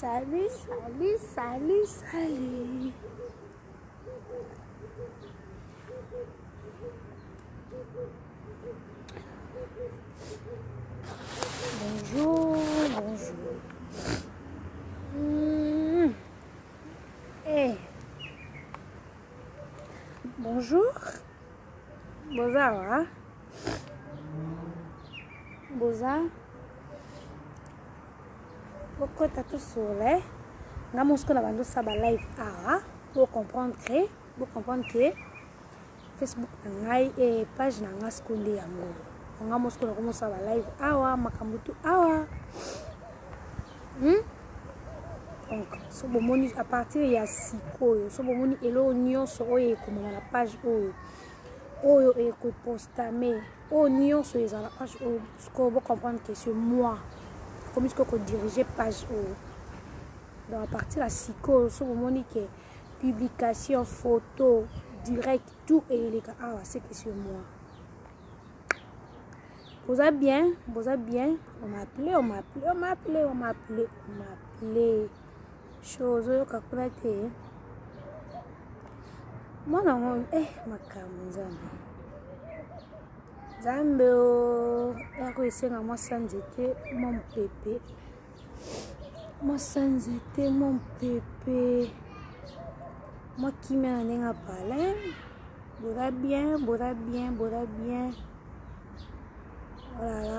Salut, salut, salut, salut. Bonjour, bonjour. Hey. Bonjour. Boza, hein? Boza. Pourquoi tu as tout soleil? Nga mosko na bando sa ba live pour comprendre que Facebook ngai et page na nga skonde yango. Nga mosko na komo sa ba live makambutu donc so bomoni à partir ya sikoyo so bomoni elo nyonso oyo ekoma na page oyo ekopostame oyo nyonso eza na page oyo sko bo comprendre que c'est moi comme ce que diriger page oyo. Donc à partir de sikoyo so bomoni que publication photo direct tout et les c'est que c'est moi. Vous allez bien, on m'a appelé. Chose kakulate. Moi non, makamu Zambe yako esenga moi sans été mon pépé. Moi sans été mon pépé. Moi qui m'a nenga parler. Bora bien. Oh là là.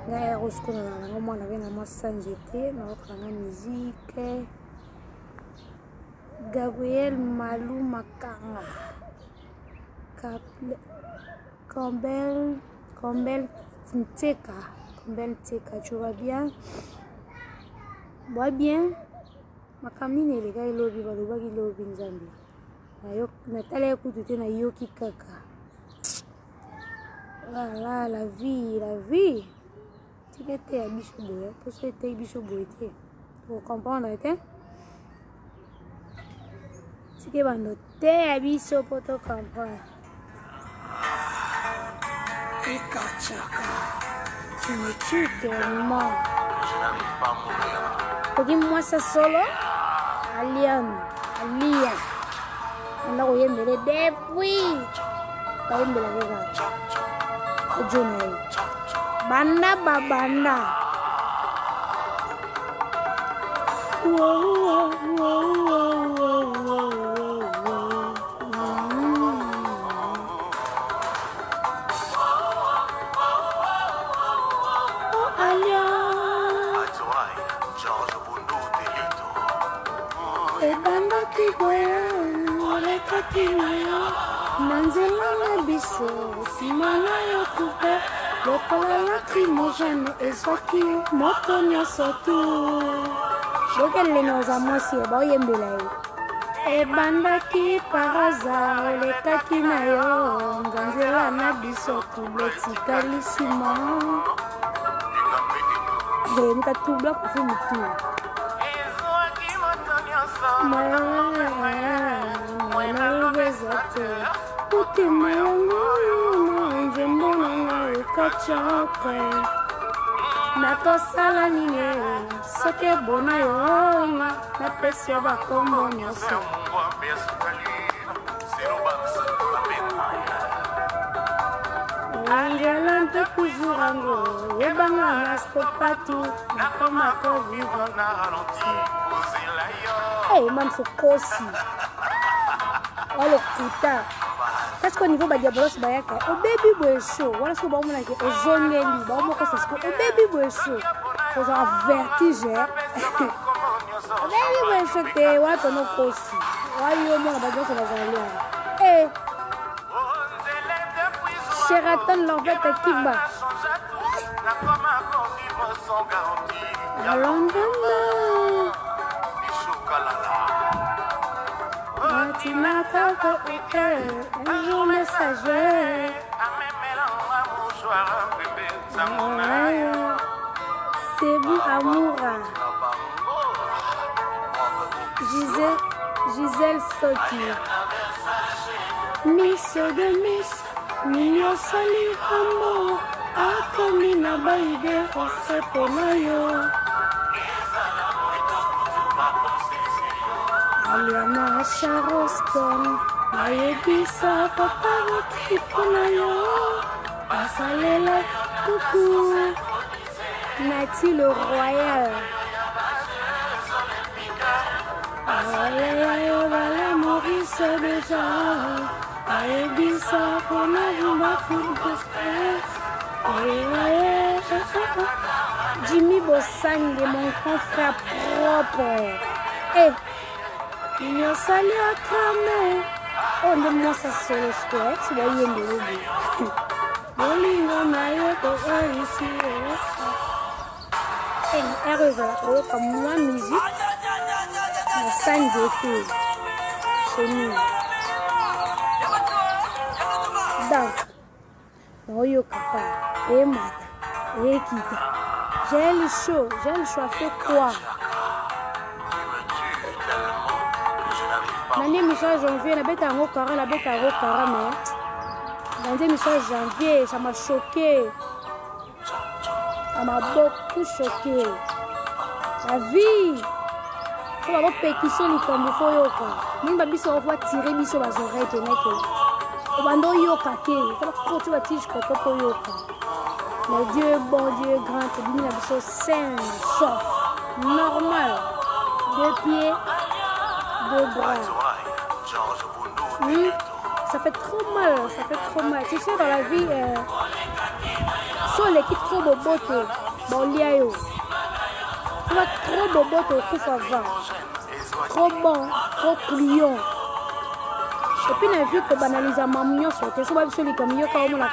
Là, on a moi sans été, notre musique. Gabriel Malou Makanga. Combel Nteka, tu vas bien? Bois bien. Makamine les gars, il lobby, Nzambi. Nathalie écoute na yoki kaka. Voilà, la vie. Tu étais à Bichoboye, pour ça était Bichoboye. Pour comprendre, tu es bandoté à Bicho pour te comprendre. Tu me tues tellement. Pour moi ça solo, Alia. On a oublié de depuis. Pas une belle Journée. Banda babanda. Nanzela na biso simana yo kupe lokola lacrymogène ezwaki moto nyonso tu lokele noza mwasi baoyembela ye ebandaki par hasard elekaki na yo nzanzela na biso tubla etikali nsima mukatubla kufi mutu Utema yango nzembo nanga ekachaka nakosala nini soki ebona yo napesi yo bakombo nyonso angela mpe toujours yango yebanga naskopatu nakoma kovivre mansokosi alokuta parce qu'au niveau badiabolos bayaka au baby boy show voilà ce que bon monaki ozongeli ba moko c'est que au baby boy show aux vertige au baby boy show te wato no kosi wayo mo ba joso bazalia Sheraton l'envette kiba London tu m'as fait un jour messager c'est vous Amoura Gisèle Soki Miss de Miss Mignon Sali Amour Akomina na baide oseponayo aliana Charleston nayebisa papa otiponayo asalela coucou Nati le royal la Maurice déjà ayebisa pona vumba Jimmy Bosangue, mon grand frère propre. Eh, il a sali à cramer. On demande ça sur le square, tu vas y aller. Molingo na yo to ici. Eh, heureuse, comme moi musique. La scène d'été. Chez nous. Donc, Noyo Kapa, et Mata, et Kita. J'ai le show fait quoi? L'année Michel janvier, la bête à Rokara, mais l'année Michel janvier, ça m'a choqué. Ça m'a beaucoup choqué. La vie, ça va pétisser les camboufos yoka. Même babi ça va tirer biso les oreilles teneke. Obando yoka ke, ça va continuer à tirer koto yoka. Mais Dieu est bon, Dieu est grand, c'est lui la biso sain, soft, normal. 2 pieds, 2 bras. Ça fait trop mal, Tu sais dans la vie, sur l'équipe trop boboto, bon liayo. Tu vas trop boboto au coup va. Trop bon, trop client. Et puis, on a vu que banaliser ma mignon sur tes souvenirs sur les camions comme on a.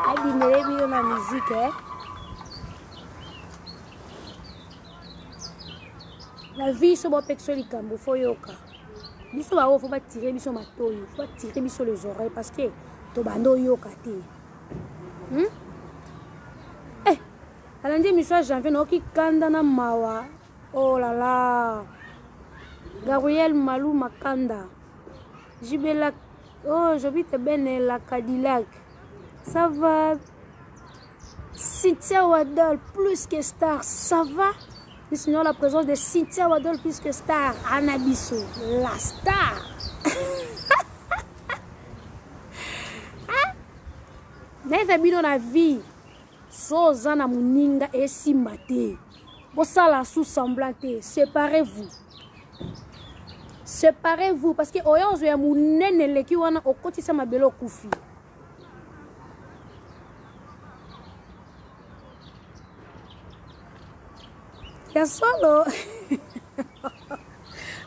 Admirer bien la musique, hein. La vie, c'est bon, sur les camions, faut yoka. Il faut pas tirer sur ma toile, il faut tirer sur les oreilles parce que tu bando yoka. Alandi miswa janvier noki kanda na mawa. Oh là là. Gabriel Malou Makanda. Jibela. Oh, j'habite ben la Cadillac. Ça va. Cynthia Wadol plus que star. Ça va. Nous signons la présence de Cynthia Wadol plus que star. Anabiso. La star. N'est-ce dans la vie. Sozana muninga et simbate. Bosala sous semblanté. Séparez-vous. Séparez-vous parce que oyonzo ya munene leki wana okotisa mabelo kufi. Ya solo.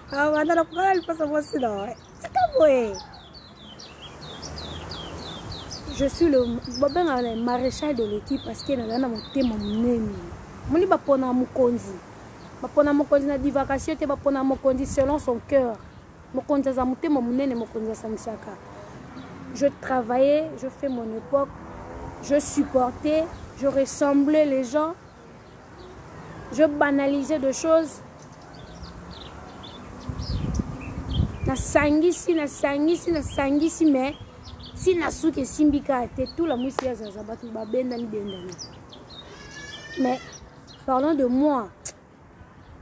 Ah, wanda na kukala lipasa mwasi na. Sika boe. Je suis le maréchal de l'équipe parce que na mon thème munene. Moni bapona mukonzi. Bapona mukonzi na divagation te bapona mukonzi selon son cœur. Mukonzi za mutema munene mukonzi samisaka. Je travaillais, je fais mon époque, je supportais, je ressemblais les gens. Je banalisais de choses. Na sangisi mais si nasuke simbika te tout la mousse ya zabatu babenda ni bendani. Mais parlant de moi,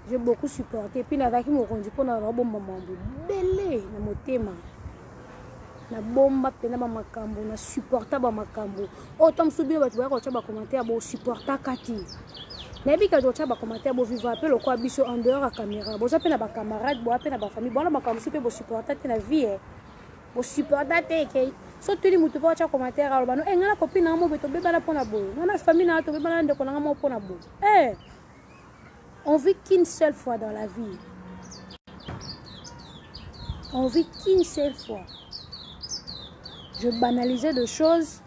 j'ai beaucoup supporté. Puis avec mon conduit pour na bomba mambo belé na motema. Na bomba pena ba makambo na supporta ba makambo. Autant subir ba tuwa ko ba commentaire ba supporta kati. Na bi ka do ba commentaire bo vivre appel ko biso en dehors à caméra. Bo zapena ba camarade, bo apena ba famille, bo na makambo super bo supporta te na vie. Bo supporta te ke so tuli mutu po cha commentaire alo bano ngana copine na mo beto beba na pona boy ngana famille na to beba na ndeko na mo pona boy on vit qu'une seule fois dans la vie, on vit qu'une seule fois. Je banalisais de choses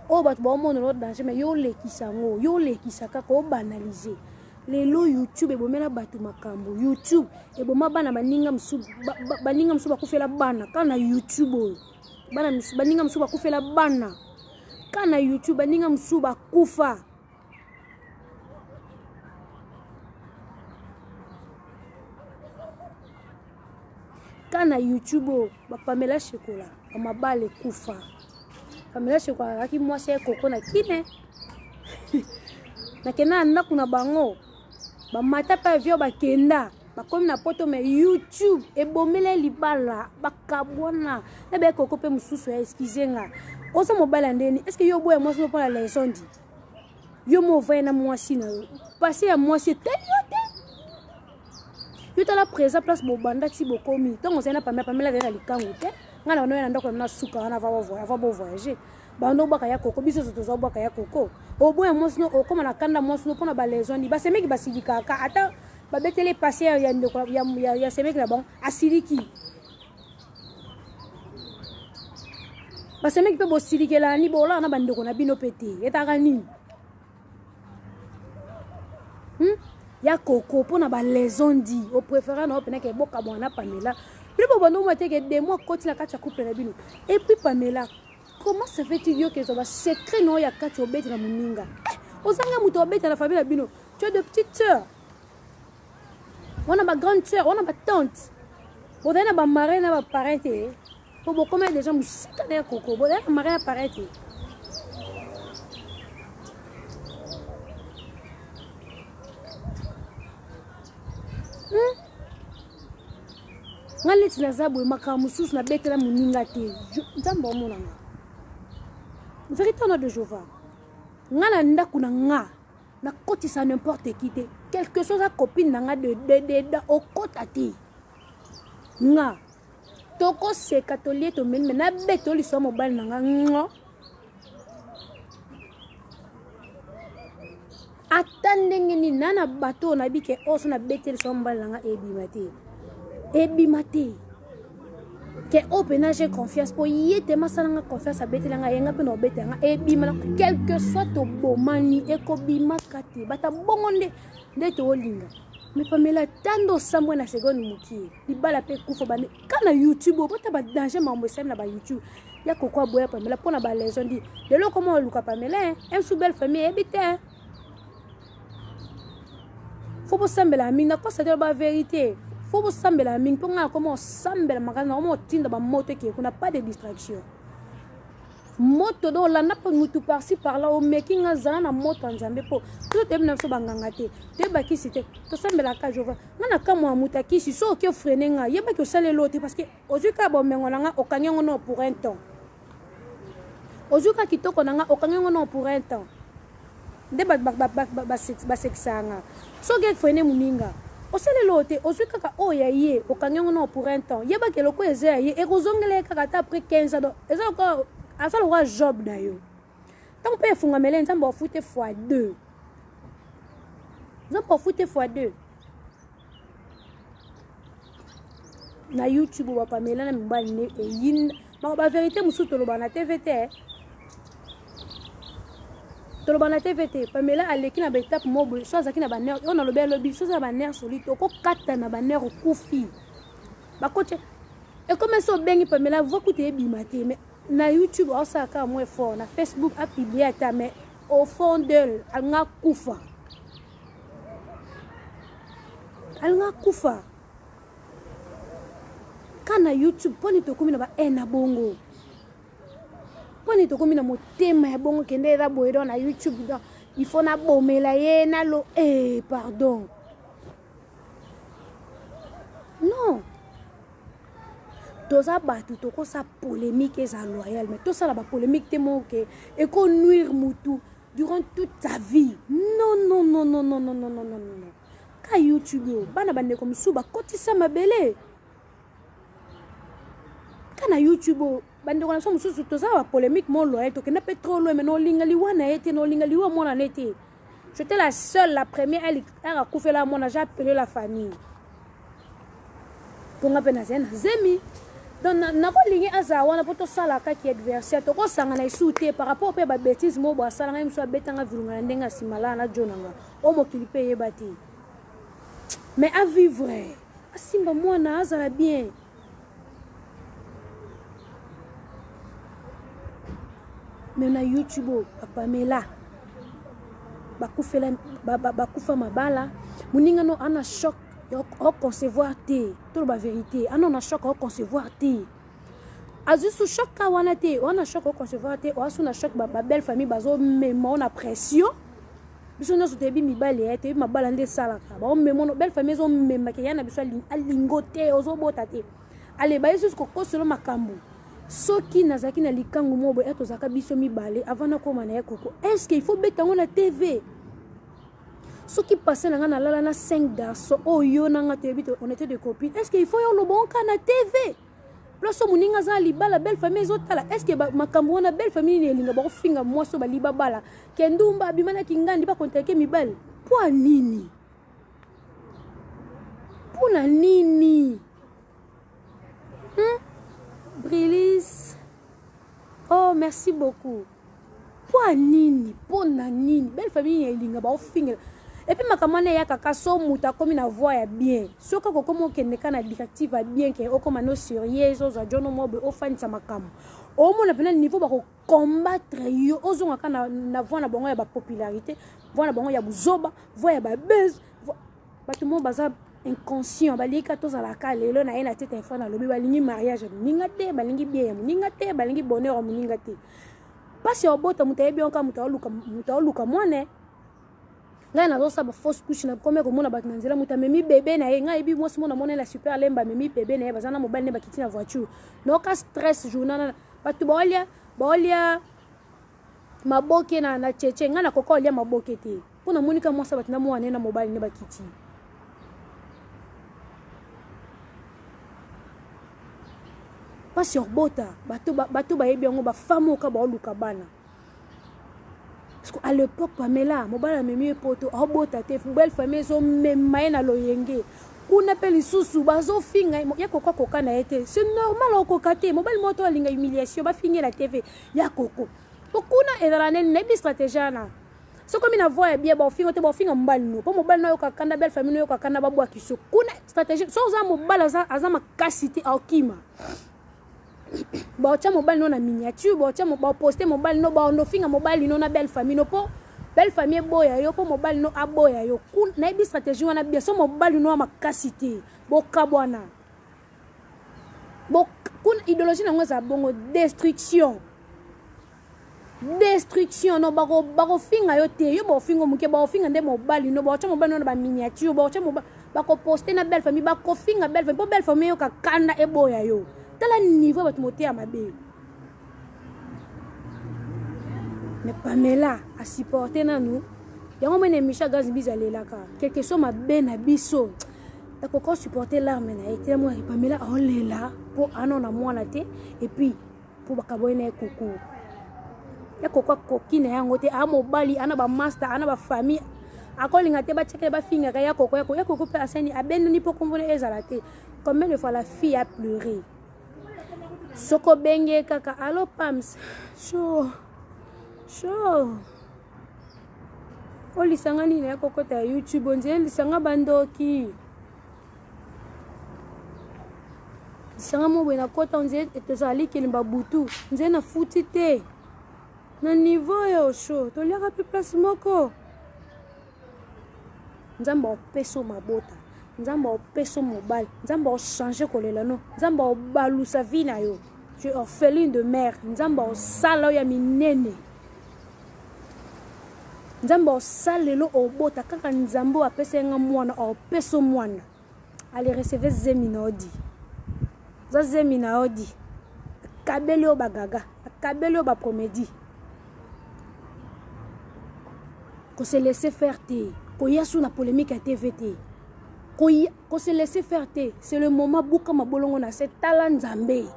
oh bat bon mon autre danger mais yo le kisaka ko banaliser lelo YouTube e bomela batu makambo YouTube e boma bana baninga msu baninga msu bakufela bana kana YouTube bana baninga msu bakufela bana kana YouTube baninga msu bakufa Kana YouTube ba Pamela Chocolat ma bale kufa Pamela Chocolat ki moi c'est koko na kine na kena na kuna bango ba mata pa vio ba kenda ba komi na poto me YouTube e bomele libala ba kabona na be koko pe mususu ya excusenga osa mobile ndeni est-ce que yo boye moi so pour la leçon dit yo mo voye na moi si na passer à moi c'est teliote yo tala présent place bobanda ti bokomi donc on s'ena Pamela na likango te ngana no na ndako na suka na va voyager bando baka ya koko biso tozo baka ya koko oboya mosino okoma na kanda mosino pona ba leçon di ba semeki basidika ka ata ba betele passer ya ndeko ya semeki na bon asiliki ba semeki pe bo silikela ni bola na bandeko na bino pete etaka nini ya koko pona ba leçon di au préféré na opena ke boka bwana Pamela puis bon bando mo te ke de moi koti na kati ya couple na bino et puis Pamela comment ça fait-il que ça va secret non ya kati obeti na muninga ozanga muto obeti na famille na bino tu as de petites sœurs on a ma grande sœur on a ma tante on a ma marraine na ba parente pour beaucoup de gens musika na koko on a ma marraine parente ngale tinazabu makamususu na betela muninga te nzambo monanga véritable de Jova ngala ndakuna nga na koti sa n'importe qui te quelque chose à copine nga de au kotati nga toko se catholique to men na beto li so mobile nga ngo atandenge ni nana bato na bike oso na betel so mobile nga ebimate que open j'ai confiance pour y être ma salanga confiance à betel nga yenga pe no betel nga ebima quel que soit to bomani ekobima kati bata bongonde nde to olinga mais Pamela tando samwe na seconde muki libala pe kufa bane kana YouTube bota ba danger mambo sem na ba YouTube ya kokwa boya Pamela pona ba leçon di de lo comment luka Pamela un sous belle famille ebite faut pas sembler minga ko ça dire ba vérité faut vous sembler minga ponga comment sembler magana comment tinda ba moto qui qu'on a pas de distraction moto do la na pa mutu par-ci par-là au making azana na moto nzambe po tout est bien so banganga te ba ki cité to sembela ka jova ngana ka mo muta ki si so ke freiner nga yeba ke sale lote parce que ozuka bo mengola nga okanyengo no pour un temps ozuka kitoko nga okanyengo no pour un temps de ba sexanga so ke freiner muninga o sale lote ozuka ka oya ye okanyengo no pour un temps yeba ke loko eze ye e kozongele ka kata après 15 ans eza ko asa le roi Job d'ailleurs tant peut funga mele nzambo fute x2 nzambo fute x2 na YouTube ba Pamela na mbali ne e yin ba vérité musu to lo bana TVT to lo bana TVT Pamela aleki na ba étape mobo so azaki na ba nerf on a lo bel lobby so za ba nerf solito ko kata na ba nerf kufi ba koche e comme so bengi Pamela vo kuté bimate mais na YouTube osa ka moins fort na Facebook a publié ta mais au fond d'elle alnga kufa kana YouTube poni to komina ba ena bongo poni to komina motema ya bongo kende ra boedo na YouTube donc il faut na bomela ye na lo pardon non toza batu toko sa polémique eza loyal mais to ça la ba polémique te moke et ko nuire mutu durant toute ta vie non ka YouTube bana bande comme suba kotisa mabele kana YouTube bande kona so mususu toza ba polémique mon loyal to kena pe trop loin mais no lingali wana ete no lingali wa mona nete j'étais la seule la première elle a couvert la mona j'ai appelé la famille pour ngapena zemi donc nako lingi azawana poto sala ka ki adversaire to ko sanga na isute par rapport pe ba bêtise mo bo sala ngai mso betanga vilunga ndenga simala na jonanga o mo kilipe yebati mais à vivre asimba mwana azala bien mais na YouTube Pamela bakufela bakufa mabala muninga no ana choc au concevoir te tout la vérité ah non na choc au concevoir te azu sous choc wana te on a choc au concevoir te o na choc ba belle famille bazo même on a pression biso nyonso toyebi mibale toyebi mabala nde esalaka baomema belle famille ezomemaka ya na biso alingo te ozobota te ale bayesi kokoselo makambo soki nazalaki na likangu moko boye tozalaka biso mibale avant nakoma na ye koko est-ce qu'il faut beta yango na tv soki passé na nga nalala na 5 garçons oyo nanga toyebi on était de copines est-ce qu'il faut yo lobonka na tv place moninga za libala belle famille ezotala est-ce que makambo wana belle famille ni elinga bakofinga mwaso balibabala kendumba abimana kingandi bakontake mibale po nini pona nini Brilis oh merci beaucoup po nini pona nini belle famille ni elinga bakofinga et puis makamane ya kaka so muta komi na voix ya bien soka ko komo keneka na directive bien ke o koma no sérieux zo za jono mobe o fanisa makambo o mona pena niveau ba ko combattre yo ozonga kana na voix na bongo ya ba popularité voix na bongo ya buzoba voix ya ba buzz batu mo baza inconscient balika to za la kalelo na ena tete info na lobi balingi mariage ninga te balingi bien ninga te balingi bonheur ninga te pasi obota mutayebi onka mutaoluka mwane ngai nazosa ba fausse couche na comme komona bat na nzela muta memi bébé na ye ngai bi mwasi mona mona la super lemba memi bébé na ye bazana mobile ne bakiti na voiture noka stress journal batu baolia maboke na cheche ngai na kokolia maboke te pona monika mwasa bat na mwana na mobile ne bakiti pas sur bota batu ba yebi ngo ba famo ka ba oluka bana. Parce qu'à l'époque, Pamela, mobile memi poto, abota te, belle famille zo memaye na loyenge. Kuna appelle susu bazo finga, ya koko koka na été. C'est normal au kokate, mobile moto linga humiliation, ba finir la TV, ya koko. Kuna ezalane nebi stratégie na. So comme ina voix bien ba finga mbali no. Po mobile no kokanda belle famille no kokanda babu akiso. Kuna stratégie, so za mobile azama kasite akima. Ba tia mobile no na miniature ba tia ba poster mobile no ba no finga mobile no na belle famille no po belle famille boya yo po mobile no aboya yo na bi stratégie wana bien so mobile no makasité bo kabwana bo kun idéologie na ngoza bongo destruction no bako finga yo te yo bo finga muke ba finga nde mobile no ba tia mobile no na ba miniature ba tia mobile ba ko poster na belle famille ba ko finga belle famille po belle famille yo ka kanda e boya yo tala niveau bat moté à ma belle. Mais Pamela a supporté na nous. Yango mene Micha Gaz bizale la ka. Quelque chose ma ben abiso. Ta koko supporter l'arme na été moi Pamela on est là pour anona moi la té et puis pour bakaboyena koko. Ya koko kokine yango te a mobali ana ba master ana ba famille. Akolinga te ba checker ba finga ya koko pe aseni abendo ni pour comprendre ezalate. Combien de fois la fille a pleuré. Soko benge kaka allo Pams show oli sangani na kokota YouTube onze lisanga bandoki sanga mo bena kota onze etozali kelimba butu nze na futi te na niveau yo show to liaka pe place moko nzamba opeso mabota nzamba opeso mobile nzamba o changer kolela no nzamba o balusa vina yo je suis orpheline de mère nzamba o sala ya minene nzamba o salelo o bota kaka nzambo apesa nga mwana o peso mwana ali recevoir zeminodi za zeminodi kabeli o bagaga kabeli o ba comédie ko se laisser faire te ko yasu na polémique à TVT. Qu'on se laisse faire, c'est le moment où on a ce talent nzambe.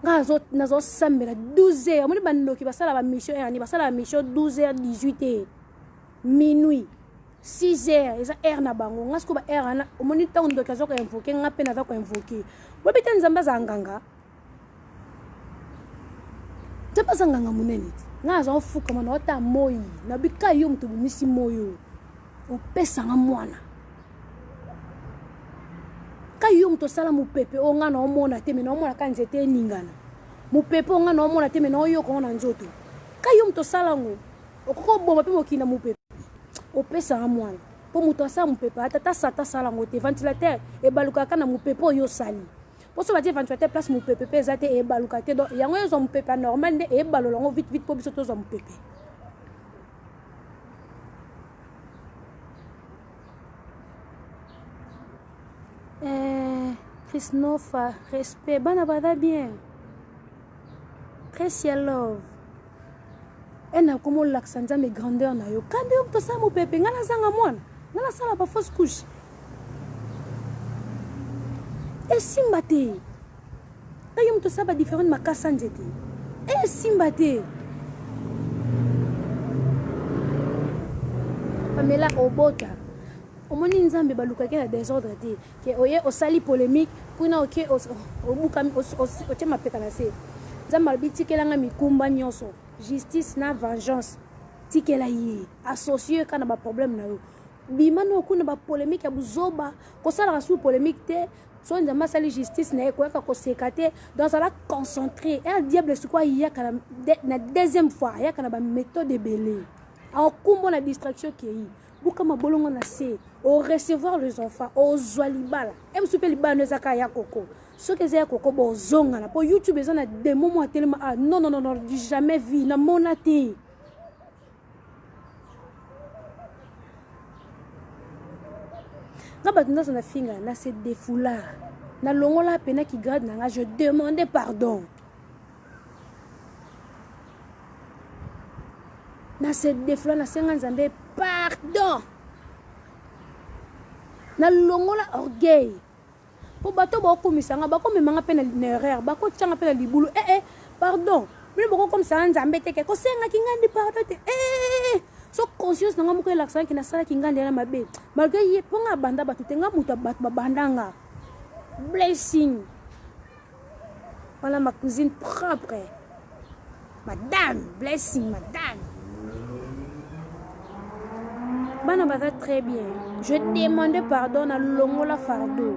Nazo sambela 12h, on bando ki basala ba mission ni basala ba mission 12h 18h. Minuit 6h, eza heure na bango. Ngasko ba heure na omoni tango ndo kazo ko invoquer ngape na za ko invoquer. Bo beta nzamba za nganga. Tapa za nganga munene. Ngazo fuka mana ota moyi, na bika yo mtu bumisi moyo. O pesa nga mwana kayo mto sala mupepe o nga na omona te me na omona ka nzete ningana mupepe o nga na omona te me na oyo ko na nzoto kayo mto sala ngo okoko bomba pe mokina mupepe o pesa nga mwana pour muto ça mon pépé tata sata sala ngote ventilateur et balukaka na mon pépé yo sali pour ça va dire ventilateur place mon pépé ezate et balukate donc yango yo mon pépé normal ne et balolongo vite vite pour biso to mon pépé Christophe respect bana bada bien Précieux love elle a comme l'accent de mes grandeurs na yo quand yo to ça mon pépé ngana zanga mwana ngana sala ba fausse couche et simbate quand yo to ça ba différent makasa nzete et simbate Pamela obota omoni nzambe baluka ke na désordre te ke oye osali polémique kuna oke obuka otie mapeka na se nzambe alobi tikelanga mikumba nyonso justice na vengeance tikela ye associé kana ba problème na yo bimano kuna ba polémique ya buzoba kosala sous polémique te so nzambe asali justice na ye koyaka koseka te dans ala concentré et un diable c'est quoi yaka na deuxième fois yaka na ba méthode ebele en kumbo na distraction qui yi buka mabolongo na se au recevoir les enfants au zwalibala em super libano ezaka ya koko ce que c'est koko bozonga na pour YouTube ils ont des moments tellement ah non non non non jamais vu na monate ngaba tunda na finga na se défoula na longola pena qui garde na je demandais pardon na se défoula na senga nzambe pardon na longola orgueil pour bato ba komisanga ba komemanga pe na erreur ba ko tshanga pe na libulu pardon mais boko comme ça nzambe teke ko senga kingandi pardon te so conscience nanga moko relaxant ki na sala kingandi na mabe malgré ye ponga banda batu tenga muta bat babandanga blessing voilà ma cousine propre madame blessing madame bana va très bien je demandais pardon à longola fardeau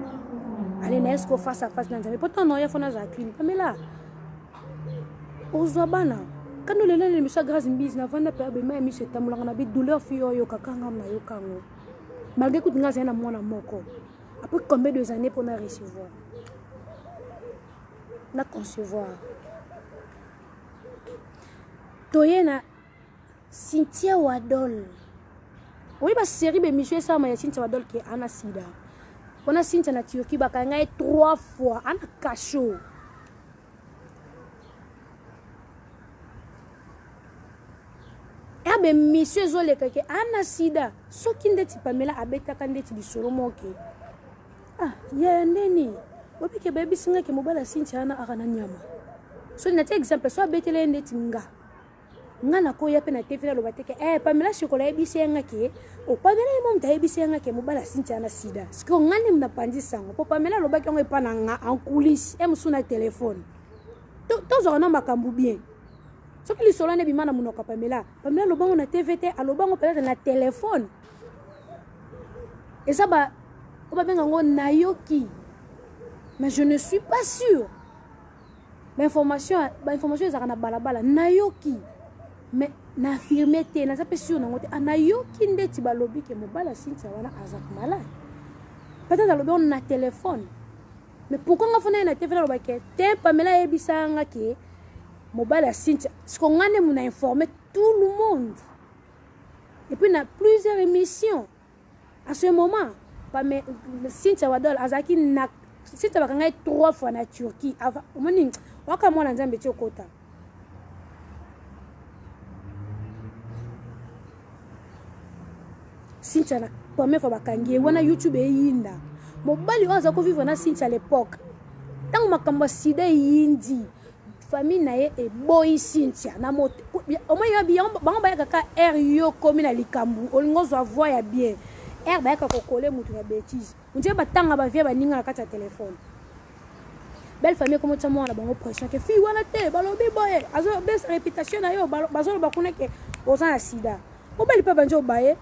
allez n'est-ce qu'on face à face dans mais pourtant non il faut na Jacqueline mais là ozabana quand nous les lènes monsieur grâce mbise na vanda pe be mais monsieur tamulanga na bi douleur fio yo kakanga na yo kango malgré que ngaza na mwana moko après combien de années pour na recevoir na concevoir toyena Cynthia Wadol oui ba série be monsieur ça ma Cynthia Wadol qui ana sida on a Cynthia na Turquie ba kanga 3 fois ana cachot abe monsieur zole kake ana sida soki ndeti Pamela abeta kandeti bisoro moke ah ya ndeni obi ke baby singa ke mobala Cynthia ana akana nyama so na exemple so abetele ndeti nga na ko ya pe na TV lo bateke Pamela chocolat ebisenga ke o Pamela mo mta ebisenga ke mobala Cynthia na sida siko ngani mna panzi sango po Pamela lo baki ngo epana nga en coulisses musuna téléphone to zo na makambu bien soki li solane bimana munoka Pamela lo bango na TVT alo bango peut-être na téléphone et ça ba o ba benga ngo nayoki mais je ne suis pas sûr l'information ezaka na balabala nayoki mais na affirmé te na zape sûr na ngote anayoki ndeti balobi ke mobala Cynthia wana azak malade peut-être alobi on na téléphone mais pourquoi nga fona na TV lo baké te Pamela ebisanga ke mobala Cynthia ce qu'on a muna informé tout le monde et puis na plusieurs émissions à ce moment Pamela Cynthia Wadol azaki na Cynthia bakanga 3 fois na Turquie avant moni waka mwana nzambe ti okota Cynthia na première fois bakangi wana YouTube eyinda mobali oza ko vivre na Cynthia à l'époque tango makambo sida yindi famille na ye eboyi Cynthia na moto au moins ya bien bango ba kaka air yo komi na likambu olingo zo voix ya bien air ba kaka kokole mutu na bêtise unje batanga ba vie ba ninga na kati ya téléphone belle famille comme ça moi na bango pression que fille wana te balobi boye azo bes réputation na yo bazo ba kuna ke oza na sida mobali pa banjo baye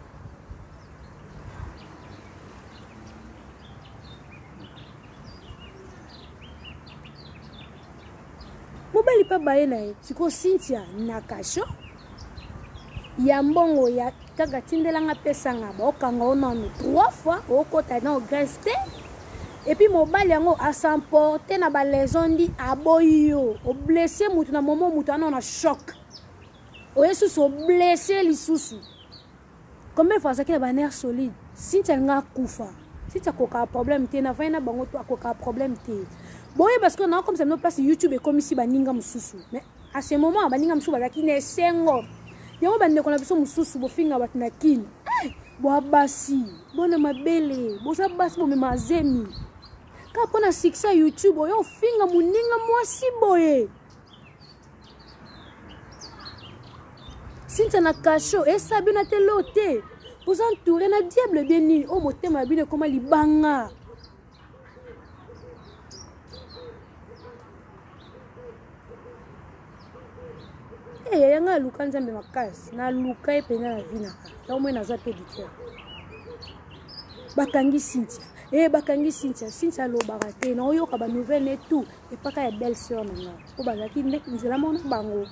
mobali pa baye na siko Cynthia na kasho ya mbongo ya kaka tindelanga pesanga baokanga onano 3 fois okota na Grèce te. Et puis mobali yango a s'emporter na ba leçon di aboyo o blessé mutu na moment mutu ana na choc o yesu so blessé lisusu. Combien de fois ça qui a ba nerf solide si tu nga kufa si tu as koka problème te na vaina bango to koka problème te boye parce que on a comme ça no place YouTube et comme ici baninga mususu mais à ce moment baninga mususu bazaki ne sengo yango bande ko na biso mususu bo finga batina kin bo abasi bona mabele bo sa basi bo memazemi ka pona succès YouTube yo finga muninga mwasi boye sinta na kasho esa bina te lote vous entourez na diable bien ni o motema bine koma libanga yanga luka nzambe makasi na luka epena na vina ka mwe naza pe dikia bakangi Cynthia bakangi Cynthia lo barate na oyoka ba nouvelle et tout et pas ka belle sœur nanga o bazaki nzela mona bango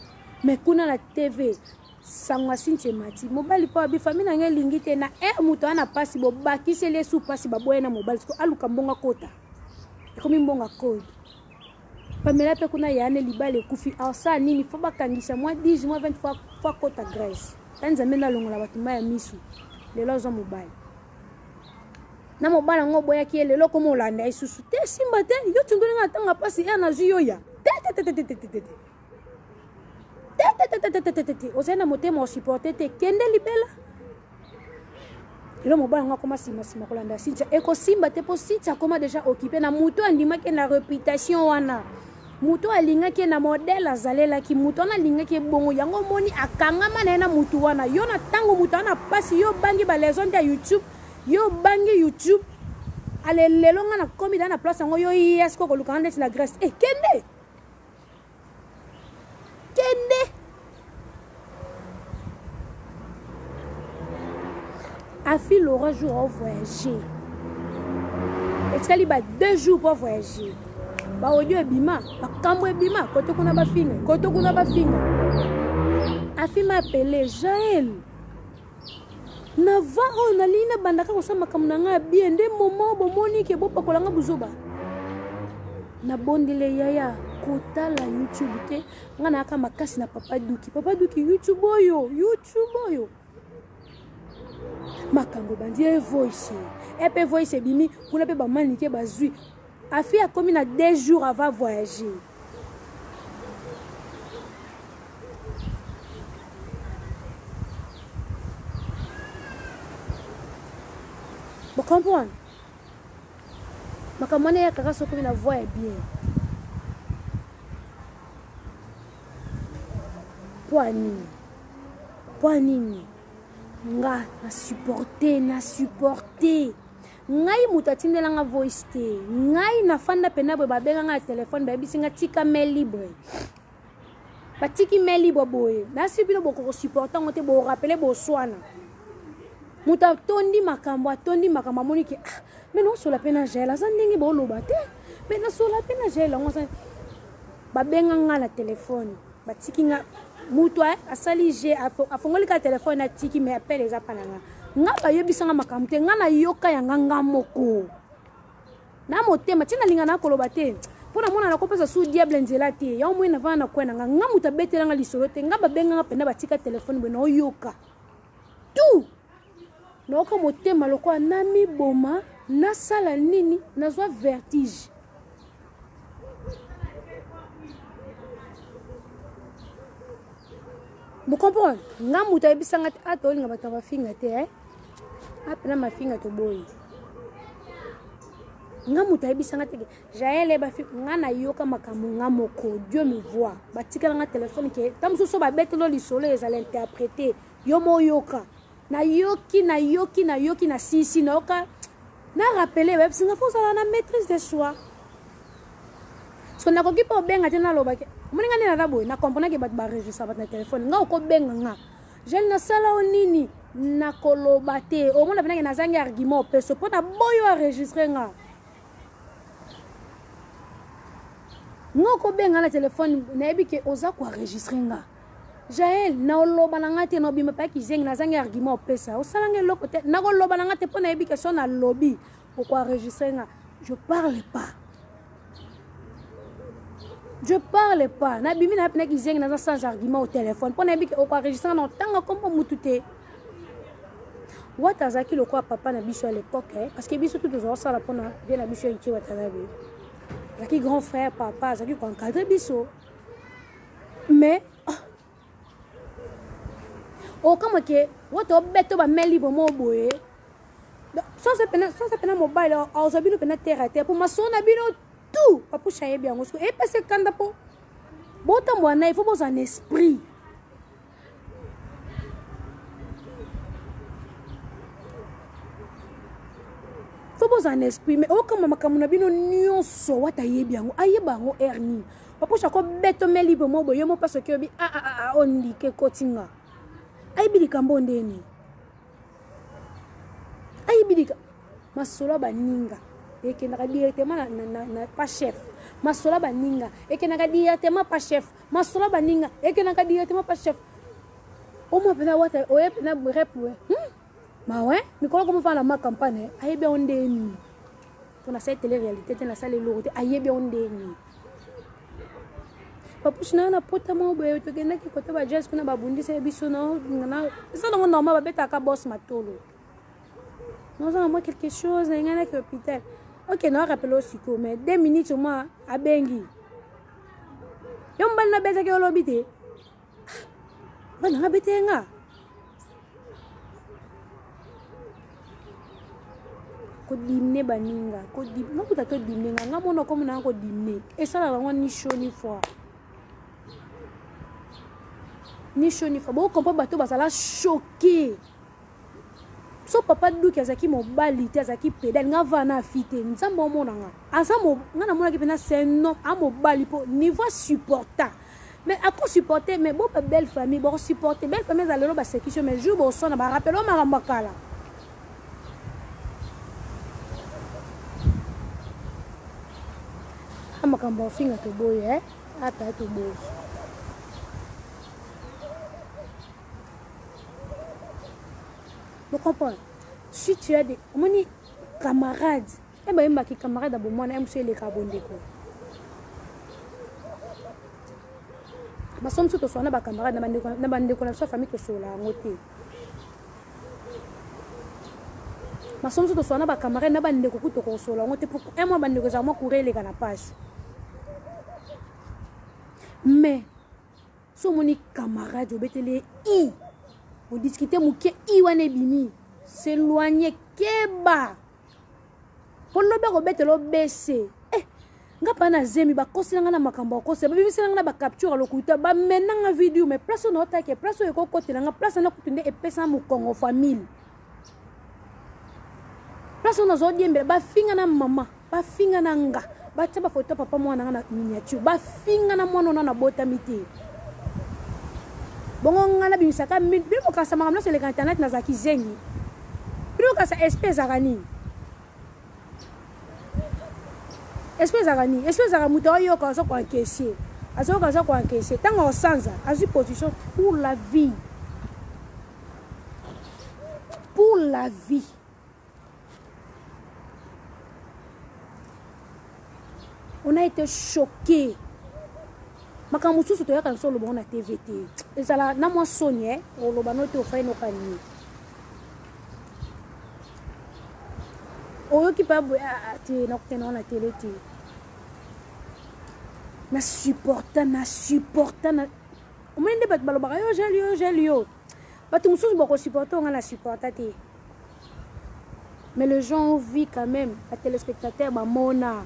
mais kuna na TV sangwa Cynthia mati mobali po abi famille na ngelingi te na muto ana pasi bo bakisele su pasi baboye na mobali ko aluka mbonga kota ekomi mbonga code Pamela pe kuna yane libale kufi asa nini fo bakangisa moi 10 mois 20 fois kota Grèce tanza mena longola batumba ya misu lelo zo mobali na mobala ngo boya ki lelo ko molanda isusu te simba te yo tunguli nga tanga pasi ya na zuyo ya ozena motema o supporter te kende libela ilo mobala ngo koma sima kolanda Cynthia eko simba te po Cynthia koma déjà occupé na muto andima ke na réputation wana muto alinga ke na modèle azalela ki muto na linga ke bongo yango moni akangama na mutu wana yo na tango muto na pasi yo bangi ba leçon de YouTube yo bangi YouTube ale lelo nga na komi na place ngo yo yes ko luka ndeti na Grèce kende Afi Laura jour au voyager et 2 jours pour voyager ba audio ebima ba kambo ebima koto kuna ba finga Afi m'a appelé Jaël na va on a lina bandaka ko sama kamnanga bien de moment bo moni ke bo pakolanga buzoba na bondele yaya kota la YouTube te ngana aka makasi na papa duki YouTube oyo makambo bandi voice epe voice bimi kuna pe ba manike bazui Afi a komi na 2 jours avant voyager vous comprenez makambo ya kaka soko na voix est bien Poanini nga na supporter ngai mutatinela nga voice te ngai na fanda pena bo babenga nga téléphone ba bisinga tika mail libre batiki mail libre boye na sibilo boko supporter ngote bo rappeler bo swana muta tondi makambo moniki mais non sur la pena gela za ndenge bo loba te mais na sur la pena gela ngo sa babenga nga na téléphone batiki nga muto asali je afongoli ka téléphone na tiki mais appelle les apana nga ba yebisanga makamte nga na yoka ya nga moko na motema tina linga na koloba te pona mona na kopesa su diable nzela te ya omwe na vana kwena nga muta betela nga lisolo te nga babenga nga pena batika téléphone bwe na oyoka tout noko motema lokwa nami boma na sala nini nazwa vertige vous comprenez nga muta ebisanga atolinga batava finga te apena mafinga to boy nga muta ebisanga te Jaël ba fi nga na yoka makambo nga moko Dieu me voit batikala nga téléphone ke tamso so ba betelo lisolo ezala interpréter yo mo yoka na yoki na sisi na oka na rappeler web singa faut ça na maîtrise de soi so na koki po benga tena loba ke moninga nena rabo na comprendre ke bat ba registre bat na téléphone nga ko benga nga je na sala onini na koloba te o mona benga na zangi argument peso pona boyo enregistrer nga ko benga na téléphone na ebi ke oza ko enregistrer nga Jaël na oloba na ngate no bima pa ki zeng na zangi argument pesa o salange loko te na oloba na ngate pona yebi question na lobby pourquoi enregistrer nga je parle pas na bimi na ki zeng na sans argument au téléphone pona yebi ko enregistrer na tanga comme mutute watazaki le quoi papa na biso à l'époque parce que biso tout toujours ça la pona bien na biso qui watanabe zaki grand frère papa zaki ko encadrer biso mais o kama ke wato beto ba meli bo mo boye sans pena mobile au zabino pena terre pour masona bino tout papa chaye bien ngosko e pese kanda po bota mwana il faut bos en esprit mais o kama makamuna bino nyonso wata yebi yango ayeba ngo erni papa chako beto meli bo mo boye mo parce que bi on dit que kotinga ayibidika mbondeni ayibidika masola baninga ekendaka directement na pas chef masola baninga ekendaka directement pas chef masola baninga ekendaka directement pas chef o mo pena wata o pena repwe ma ouais mikolo comme faire la campagne ayebi ondeni pour na cette télé réalité te na salle lourde ayebi ondeni papushina na pota mo boye to kena ki kote ba jazz kuna babundisa biso na ça donc normal ba beta ka boss matolo nous avons quelque chose ngana ki hôpital OK non rappelle aussi ko mais 2 minutes moi abengi yombal na beta ke olobite bana beta nga ko dimne baninga ko dimne no kuta to dimne nga mono comme na ko dimne et ça la ngoni show ni fois ni chaud ni froid. Bon, comprends bateau basala choqué. So papa duki azaki mobali te azaki pedal nga vana fite nzambo mona nga. Ensemble nga na mona ki pena c'est non a mobali po niveau supporta. Mais à quoi supporter mais bon belle famille bon supporter belle famille za lelo ba sécurité mais jour bon son na ba rappel o maramba kala. Amakambo finga to boye ata to boye. Vous comprenez? Si tu as des camarades, eh ben il y a des camarades à bon moi, aime les carbondéco. Ma somme surtout soit na ba camarade na bande ko na so famille to so la ngote. Ma somme surtout soit na ba camarade na bande ko kuto ko so la ngote pour un mois bande ko za mo courir les na page. Mais so moni camarade obetele i on discutait mouké iwane bimi s'éloigner keba pour le bero betelo baisser nga pana zemi ba kosilanga na makambo ko se ba bibiselanga na ba capture lokuta ba menanga vidéo mais place no take place e ko kotelanga place na kutunde epesa mu Congo famille place no zo diembe ba finga na mama ba finga na nga ba taba photo papa mwana na miniature ba finga na mwana na bota miti bongo ngana bimisaka bimo kasa makamla sur internet na zaki zengi bimo kasa espèce agani espèce agamuto yo kasa kwa encaisser azo kasa kwa encaisser tanga osanza azu position pour la vie on a été choqués. Makambo susu to yaka solo bon na TVT ezala na mwa sonye oloba no te ofai no kani oyo ki pa ati na kutena na télé ti na supporta na omende bat baloba yo jelio batu mususu boko supporter on a supporta te mais les gens vivent quand même à téléspectateur ba mona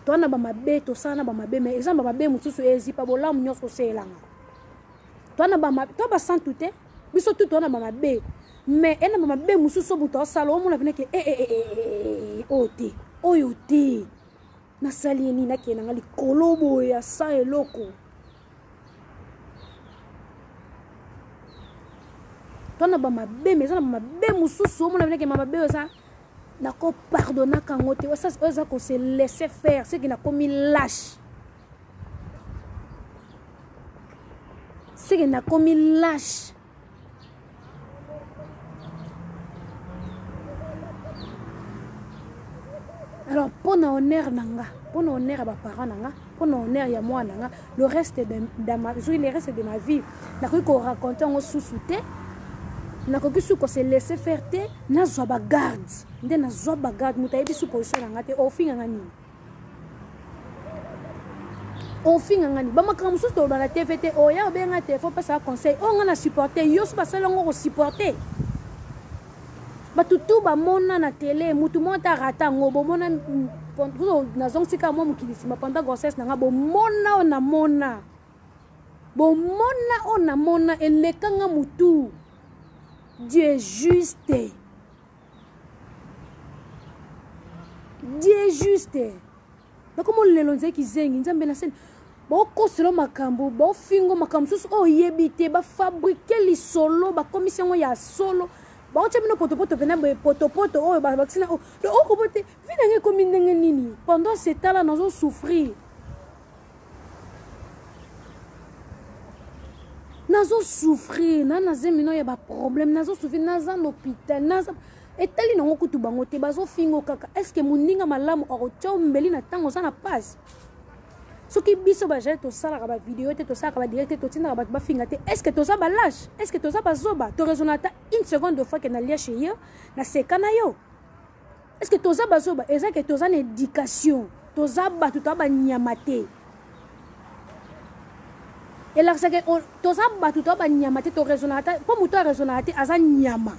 tona ba mabe to sana ba mabe mais ezamba mabe mususu ezipa bolamu nyonso selanga tona ba mabe to ba sans tout biso tout tona ba mabe mais ena ba mabe mususu buto sala o mona veneke oti oyote na sali ni na kena ngali kolobo ya sa eloko tona ba mabe mais ezamba mabe mususu o mona veneke mabe ça nako pardonner kango te ça oza ko se laisser faire ce qui n'a commis lâche ce qui n'a commis lâche alors pour honneur nanga pour honneur à parents nanga pour honneur ya moi nanga le reste de ma vie nako ko raconter ngo sous-souté nakoki suko se laisser faire te nazwa ba garde nde nazwa ba garde mutayebi su position nanga te ofinga ngani ba makambo su to bana TVT oya obenga te faut pas ça conseil o ngana supporter yo su basala ngo supporter batutu ba mona na télé mutu monta rata ngo bo mona na zonsika mo mukilisi ma pendant grossesse nanga bo mona ona mona elekanga mutu. Dieu est juste. Dieu est juste. Donc comment les lonzé qui zengi nzambe na scène. Ba ko solo makambo, ba fingo makambo sus o yebite ba fabriquer li solo, ba commission ya solo. Ba o tshemino poto pena ba poto o ba vaccine o. Le o ko bote vina comme nini. Pendant ce temps là nous avons souffrir. Nazo souffrir na zemino ya ba problème nazo souffrir naza l'hôpital naza etali nango kutu bango te bazo fingo kaka est-ce que muninga malamu o tchao mbeli na tango sana passe soki biso ba jeto sala ka ba vidéo te to sala ka ba direct to tinda ba finga te est-ce que to za ba lâche est-ce que to za ba zoba to raisonnata une seconde de fois que na lia chez yo na sekana yo est-ce que to za ba zoba est-ce que to za na éducation to za ba to ba nyamate. Et là, c'est que tu as battu ta nyama, tu as raisonné, pour muto raisonné, aza nyama.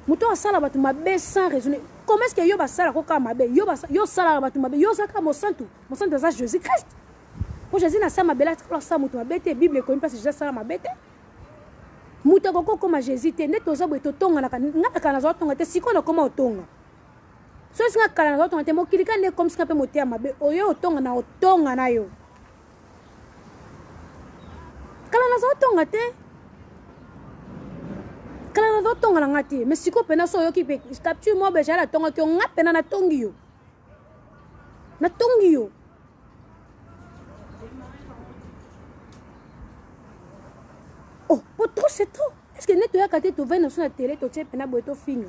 Muto asala batu mabe sans raisonner. Comment est-ce que yo basala ko ka mabe? Yo sala batu mabe, yo saka mo santu za Jésus Christ. Pour Jésus na sa mabe la tu sa muto mabe te Bible ko parce que Jésus sala mabe te. Muto ko comme Jésus te neto za boto tonga na kana za tonga te siko na koma otonga. So singa kala na tonga te mo kilika ne comme ça pe motia mabe oyo otonga na yo. Kala na zotonga te kala na zotonga na ngati mais siko pena so yo ki pe capture mo be jala tonga ki nga pena na tongi yo oh pour trop c'est trop est-ce que neto ya kate to vena sur la télé to tche pena boeto finga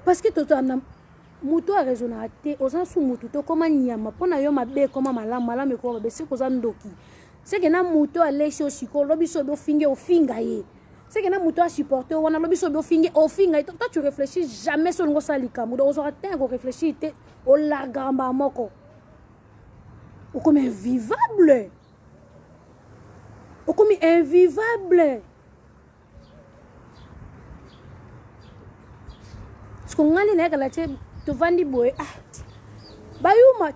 parce que to na mutu a raisonné aux ans sous mutu to comme nyama pona yo mabe comme malamu ko be se ko za ndoki c'est que na mutu a laissé au siko lobi so do finge au finga ye c'est que na mutu a supporter wana lobi so do finge au finga toi tu réfléchis jamais sur ngo salika mudo ozo atteindre ko réfléchir te o la gamba moko o comme invivable ce qu'on a les la tche to vandi boy bayuma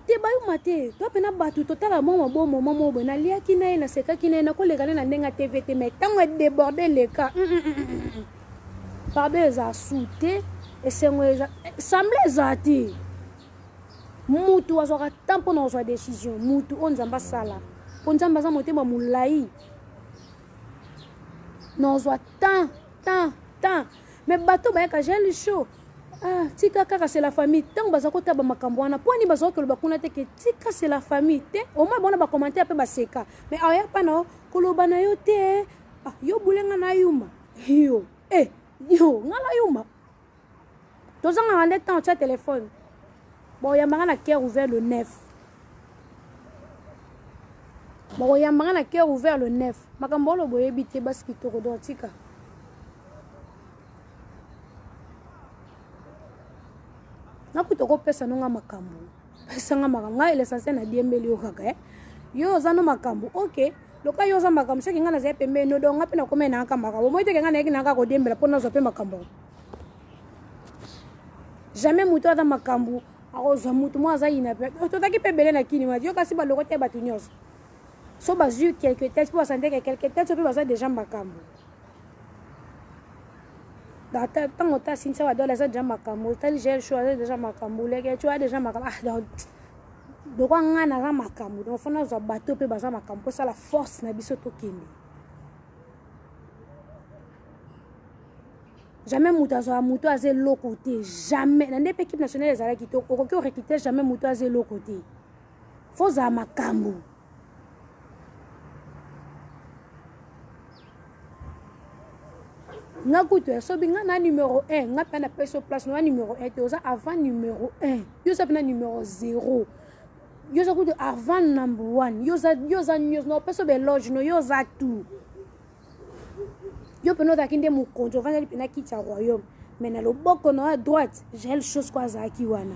te to pena batu to tala moma bo na lia kina na seka kina na ko legana na ndenga TVT mais tango déborder les cas pardon za souté et sengweza semble zati mutu wazoka tampo na zo décision mutu onzamba sala ponzamba za motema mulai non zo tant mais bato ba ka j'ai le chaud. Ah, tika kaka c'est la famille. Tant baza ko taba makambo wana. Poni baza ko bakuna te ke tika c'est la famille te. Au moins bona ba commenter pe ba seka. Mais aya pa na koloba na yo te. Ah, yo bulenga na yuma. Yo. Yo, ngala yuma. Tozanga ngande temps cha téléphone. Bon, ya manga na cœur ouvert le 9. Bon, ya manga na cœur ouvert le 9. Makambo lo boye bité baski to ko do tika. Nakuto ko pesa nonga makambo pesa nga makambo nga l'essentiel na diembeli yo kaka yo za no makambo OK loka yo za makambo seki nga na za pembe no do nga pe na komena nga makambo mo iteke nga na yeki na nga ko diembela pona zo pe makambo jamais muto za makambo akoza mutu mo za ina pe to taki pe bele na kini ma yo kasi ba loko te batu nyos so bazu quelque tête pour santé que quelque tête so pe baza déjà makambo data tango ta sinsa wa dola za jama kambo tali gel show déjà makambo leke tu as déjà makambo donc nga na za makambo donc fona zo bateau pe baza makambo ça la force na biso to kende Jamais Mouto à l'autre côté. Jamais. Dans l'équipe nationale des Alaki, aucun recruteur jamais Mouto à l'autre côté. Faut ça makambu. Nga kutu so binga na numéro 1, nga pena peso place no numéro 1, te oza avant numéro 1. Yo sa pena numéro 0. Yo sa kutu avant number 1. Yo za news no peso be lodge no yo za tout. Yo pena takinde mu konto vanda pena kiti ya royaume. Mais na loboko no à droite, j'ai le chose quoi za ki wana.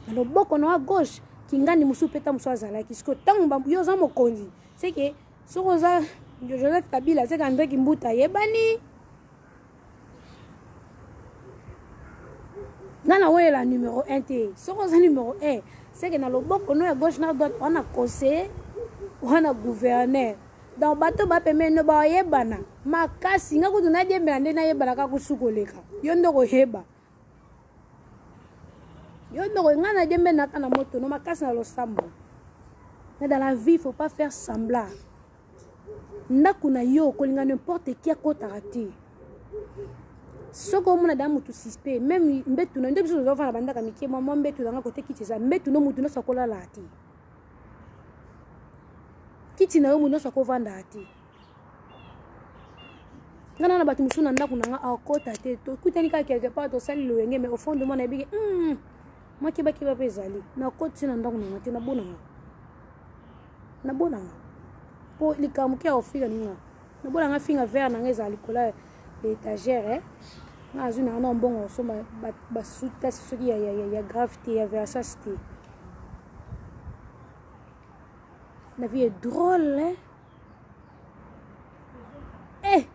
Na loboko no à gauche, kingani musu peta musu azala ki sko tanga yo za mokonzi. C'est que so za Joseph Kabila c'est qu'André Kimbuta yebani. Nana ouais la numéro 1 t. So ko numéro 1, c'est que na loboko no à gauche na droite on a conseiller, on a gouverneur. Dans bateau ba peme no ba yebana. Makasi nga kutu na dembe na yebana ka kusukoleka. Yo ndoko heba. Yo ndoko nga na dembe na kana moto no makasi na losambo. Mais dans la vie, il faut pas faire semblant. Ndakuna yo kolinga n'importe qui a kotarate. Soko mona damu tu suspect même mbetu na ndebiso zo fana bandaka mikie mama mbetu na côté kitisa mbetu no mutu no sakola lati. Kiti na yo muno sakovanda ati. Ngana na batu musuna ndaku na nga akota te to kutani ka quelque part to sali loyenge mais au fond de mon abiki moi ki ba pezali na koti na ndaku na te na bona na bona po likamukia ofika ninga na bona nga finga vert na ngeza likola étagère nga azuna na mbongo so ba suta soki ya gravité ya versacité. La vie est drôle, hein? Eh!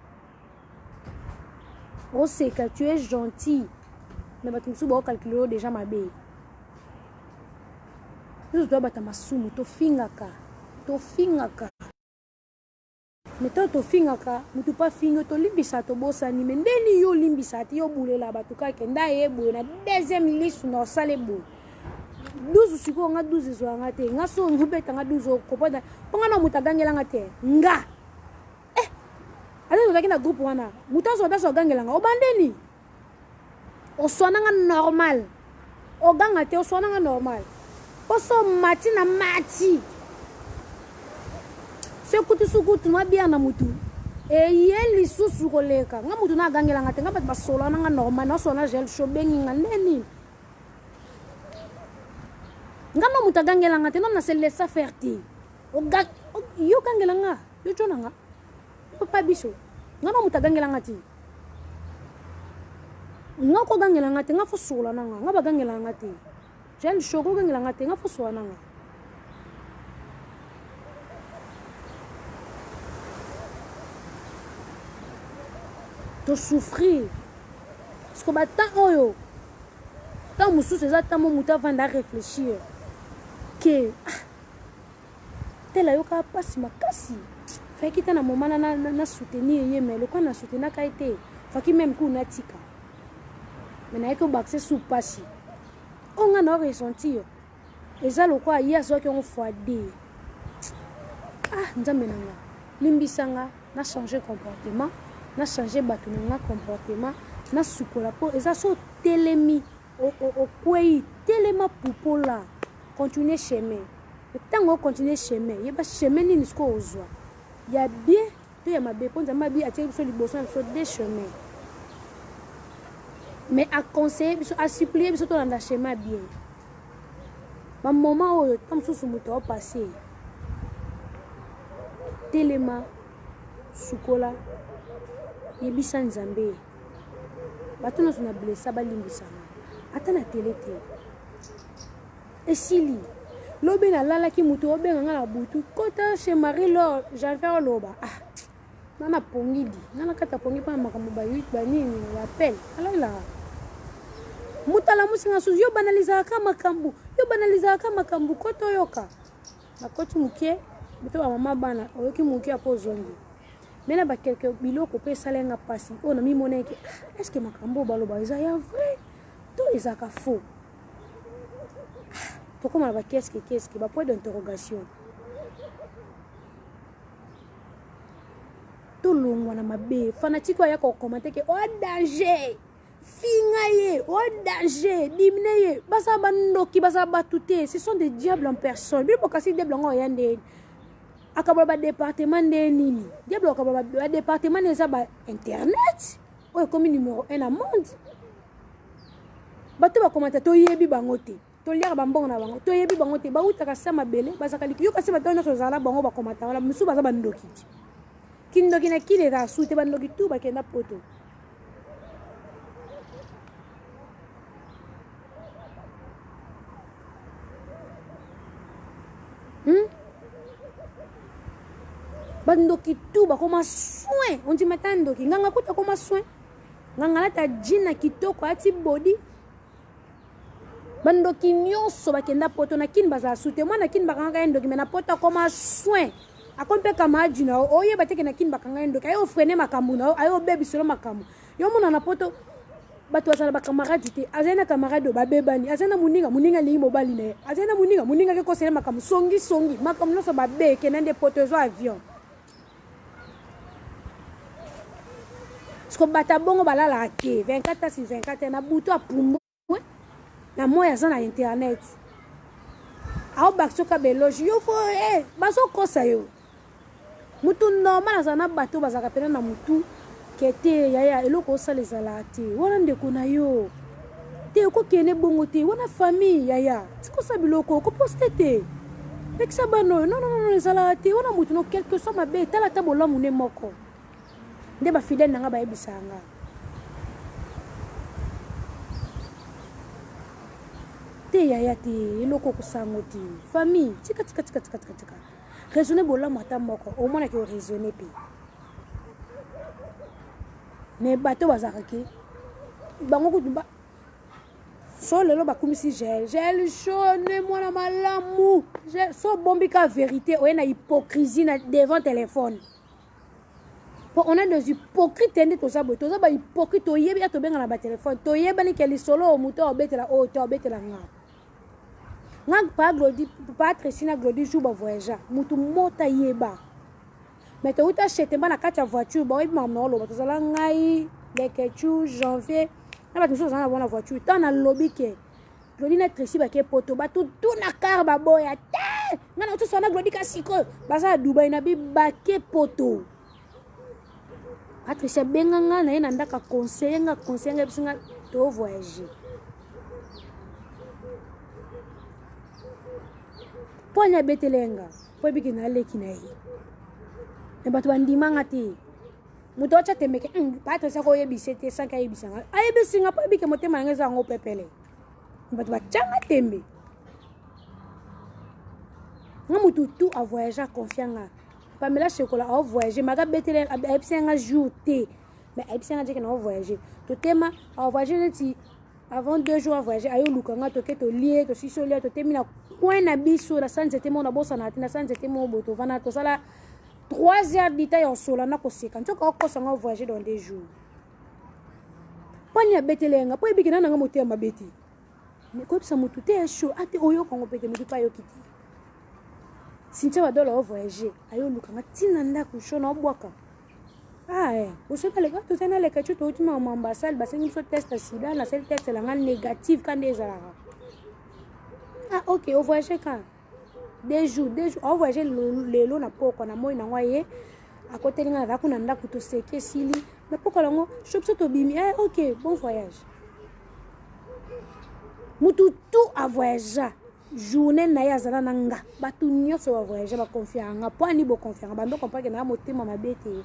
Oh, c'est que tu es gentil. Mais tu me souviens calculer déjà ma belle. Je dois battre ma somme, to fingaka. Mais toi, to fingaka, mais tu pas finga, to limbisa, to bossa ni, mais ndeni yo limbisa, ti yo boule là, batuka kenda ye boule, na deuxième liste, no sale boule. 12 siko nga 12 zo nga te nga so ngubeta nga 12 ko pada ponga na mutagangela nga te nga ale ndaki na groupe wana mutaso daso gangela nga obandeni oswana nga normal oganga te oswana nga normal poso mati na mati se kutu sukutu na bia na mutu yeli susu koleka nga mutu na gangela nga te nga bat basola nga normal na sona gel shobengi nga neni. Ngano mutagangela nga te non na se laisser faire ti yo gangela nga yo jona nga papa biso ngano mutagangela nga ti nga ko gangela nga te nga fosola nga ba gangela nga te jel shogo gangela nga te nga fosola nga to souffrir parce que ba ta oyo tant musu c'est ça tant mon muta vanda réfléchir que tela yoka pasi makasi faki tana momana na soutenir ye mais le quoi na soutenir ka été faki même ku na tika mais na ko baxer sous pasi on nga na ressentir et ça le quoi hier so ki on foide nzambe nanga limbisanga na changer comportement na changer batu na comportement na sukola po et ça so telemi au kwei telema pupola continuer chemin le temps on continuer chemin il y a pas chemin ni nisco ozwa il y a bien to ya mabe ponza mabi atie biso liboso na biso des chemins mais à conseiller biso à supplier biso to na chemin bien ba moment oyo tam susu muto passer telema sukola yebisa nzambe bato na sona blessa balimbisana ata na télé te esili lobi na lala ki mutu obenga na butu kota chez Marie Laure Jean-Fer loba nana pongidi nana kata pongi pa makambo ba 8 ba nini appel alors mutala musinga suzu yo banaliza ka makambu koto yoka na koti mukie bito ba mama bana oyoki mukie apo zongi mena ba quelque biloko pe salenga pasi ona mi moneke est-ce que makambo baloba eza ya vrai tout eza ka faux. Pourquoi on va qu'est-ce que point d'interrogation. to longwa na mabe fanatique ya ko commenter que oh danger fingaye oh danger dimneye basa bandoki basa batute ce sont des diables en personne bi bokasi diable ngo yande akabala ba département de nini diable akabala ba département de ça ba internet oyo comme numéro 1 na monde bato ba commenter to yebi bangote to liaka bambongo na bango to yebi bangote ba utaka sama bele basaka liki yo kasi bato na sozala bango ba commenter wala musu baza bandoki kindoki na kile ra sute bandoki tu ba kenda poto bandoki tu ba koma soin on dit matando ki nganga kuta koma soin nganga lata jina kitoko ati body bandoki nyonso bakenda poto na kin baza sute mwana kin bakanga endoki mena poto koma soin akompe kama jina oye bateke na kin bakanga endoki ayo frene makambu na ayo bebi solo makambu yo mona na poto bato bazala ba camarade te azena camarade ba bebani azena muninga li mobali na azena muninga ke kosela makambu songi makambu no so ba be kenande poto zo avion. Parce que bata bongo balala ake 24 sur 24 na buto apumbu na moya za na internet ao bakso ka beloge yo fo baso kosa yo mutu normal za na bato bazaka pena na mutu kete yaya eloko saleza la te wana ndeko na yo te ko kene bongo te wana famille yaya tiko sa biloko ko poste te peksa bano non ezala te wana mutu no quelque soit mabe tala tabola mune moko nde ba fidèle nanga ba ebisanga te yaya te eloko kusango te famille tika raisonner bola mata moko au moins que raisonner pe mais bato bazaraki bango kutumba so lelo bakumisi gel jaune mwana malamu so bombika vérité oyena hypocrisie na devant téléphone. On a des hypocrites, tout ça, hypocrite, to yebi to benga na ba téléphone, to yeba ni keli solo o muto obete la o to obete la nga. Nga pa glodi pa tresina glodi jou ba voyager, mutu mota yeba. Mais to uta chete ba na kati voiture, ba yeba mamno lo, to sala ngai le kechu janvier, na ba toujours na bona voiture, tant na lobby ke. Glodi na tresi ba ke poto, ba tout na car ba boya. Nga na to sala glodi ka siko, ba sa Dubai na bi ba ke poto. Patricia benganga na ina ndaka conseiller bisinga to voyager. Ponya betelenga, po biki na leki na yi. E batu bandimanga ti. Muto cha temeke, Patricia ko yebise te sanka yebisanga. Ayebisinga po biki motema ngeza ngo pepele. Batu bachanga tembe. Ngamutu tu a voyager confianga. Pamela chocolat a voyager maga betele a epsenga jour té mais epsenga dit que na voyager to tema a voyager neti avant 2 jours a voyager ayo lukanga to ke to lié to sisolia to temina coin na biso la sanze temo na bosa na tina sanze temo boto vana to sala 3 heures d'itaille en sola na ko seka ntoko ko sanga voyager dans 2 jours panya betelenga po ebikina na ngamote ma beti mais ko psa mutu te chaud ate oyo kongo pete mutu pa yo kiti. Si tu vas dans le voyager, ayo lukanga tina ndako shona obwaka. Usoka le gato tena le kachu to utima ambassade basengi so test sida na sel test la ngal négatif quand des ara. OK, au voyager quand 2 jours, au voyager lelo na poko na moi na ngoye à côté nga va kuna ndako to seke sili na poko lango shop so to bimi. OK, bon voyage. Mutu tout à voyager. Journée na ya zala nanga batu nyonso wa voyager ba confianga po ani bo confianga bando comprendre na motema mabete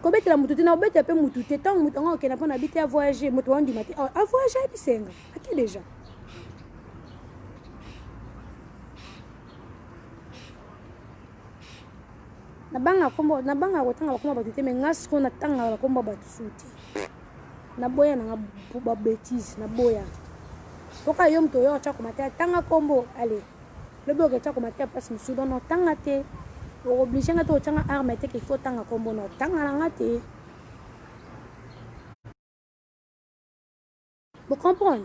ko bete la mututi na bete pe mututi tant mutango ke na pona bite a voyager mutu wandi mati a voyager bisenga aki déjà na banga ko tanga ko batu te me ngas ko na tanga ko batu suti na boya na ba bêtise na boya. Pourquoi yom to yo cha komata tanga kombo allez le bloc cha komata passe mu sudan no tanga te obligé nga to tanga arme te qu'il faut tanga kombo no tanga nga te vous comprenez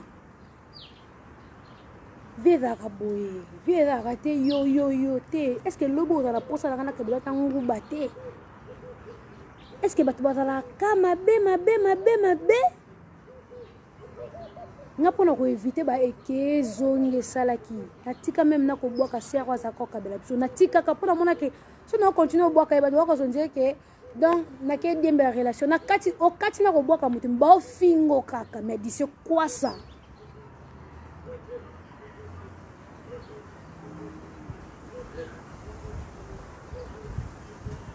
vida kaboye vida kate yo te est-ce que le bo za la posa la kana kabila tangu bate est-ce que bato bazalaka mabe nga pona ko éviter ba eke zongi esalaki natika même na ko bwaka serwa za ko kabela biso natika ka pona mona ke so na continue bwaka ba ko zonje ke donc na ke dembe la relation na kati o kati na ko bwaka mutu ba fingo kaka mais dis c'est quoi ça?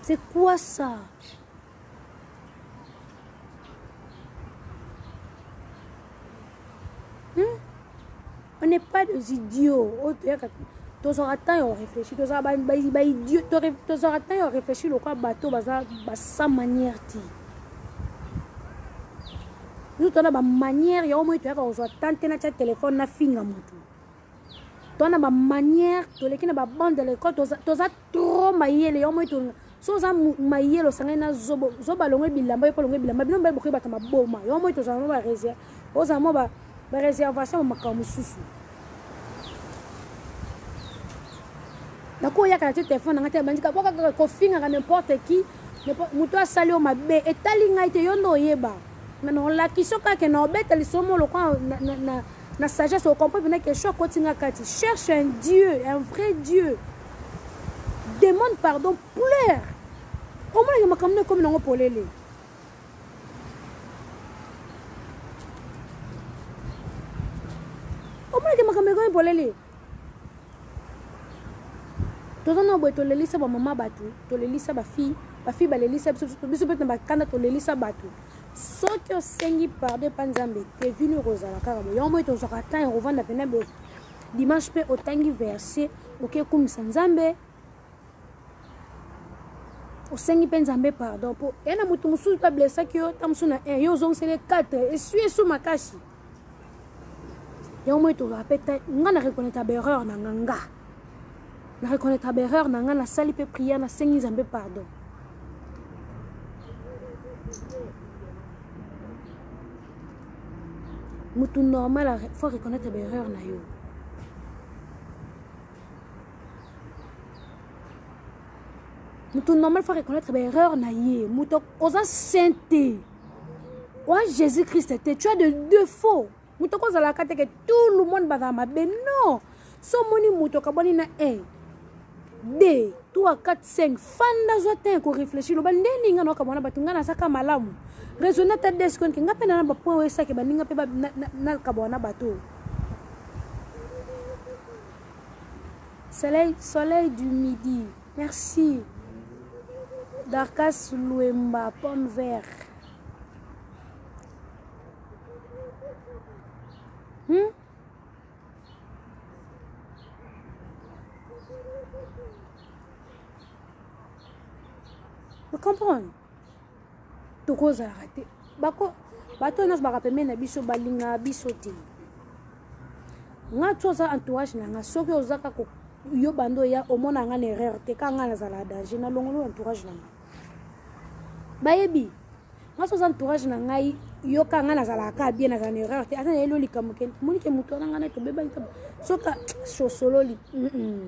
C'est quoi ça? On n'est pas des idiots. Tu auras temps de réfléchir. Tu auras temps de réfléchir le bateau sa manière. Nous avons une manière. Il y a au moins tu as tenté na téléphone na finga mutu. Tu as une manière. Tu as une bande de l'école. Tu as trop maillé. Il y a au moins tu so za maillé le sangai na zobo longue bilamba ko longue bilamba bino ba bokoy batama boma. Il y a au moins tu as une réserve. Ozamo ba réservation makamu susu. Nako ya ka téléphone ngata bandika ko finga ka n'importe qui muto asali o mabe etali ngaite yondo yeba. Maintenant la question ka ke na obeta lisomo lo kwa na sagesse au comprendre que chaque continua kati cherche un Dieu, un vrai Dieu. Demande pardon, pleure. Au moins il m'a comme non polele. Au moins il m'a comme polele. Tout on a beau le lisa ba maman batu, to le lisa ba fille ba le lisa biso peut na kanda to le lisa batu. So que sengi pardon panzambe, te venu rozala karabo. Yo mo to so kata en revendre pena be dimanche pe otangi verser, OK comme sanzambe. O sengi penzambe pardon po ena mutu musu ta blessa ki yo tamsuna en yo zong c'est les 4 et suis sous makashi. Yo mo to rapeta ngana reconnaître erreur na nganga. Na reconnaître erreur na ngana sali pe prière na sengi zambe pardon. Mutu normal faut reconnaître erreur na yo. Mutu normal faut reconnaître erreur na ye. Mutu oza sainteté. Wa Jésus-Christ était tu as de défauts. Mutu ko zala kate que tout le monde va ma ben non. So moni mutu ka boni na 1 2 3 4 5 fanda zote ko réfléchir lo ba ndeni ngana ka bona batunga na saka malamu. Raisonner ta descon ki ngape na ba point we saka ba ninga pe ba na ka bona bato. Soleil du midi. Merci. Darkas Louemba, pomme vert. Vous comprenez? Tout cause a raté. Bato nas barapeme na biso balinga biso te. Nga tsoza entourage na nga soki ozaka ko yo bando ya omona nga na erreur te ka nga na zala danger na longolo entourage na nga. Bayebi nga tsoza entourage na ngai yo ka nga na zala ka bien na zala erreur te ata elo likamuke munike muto na nga na to beba ita soka shosololi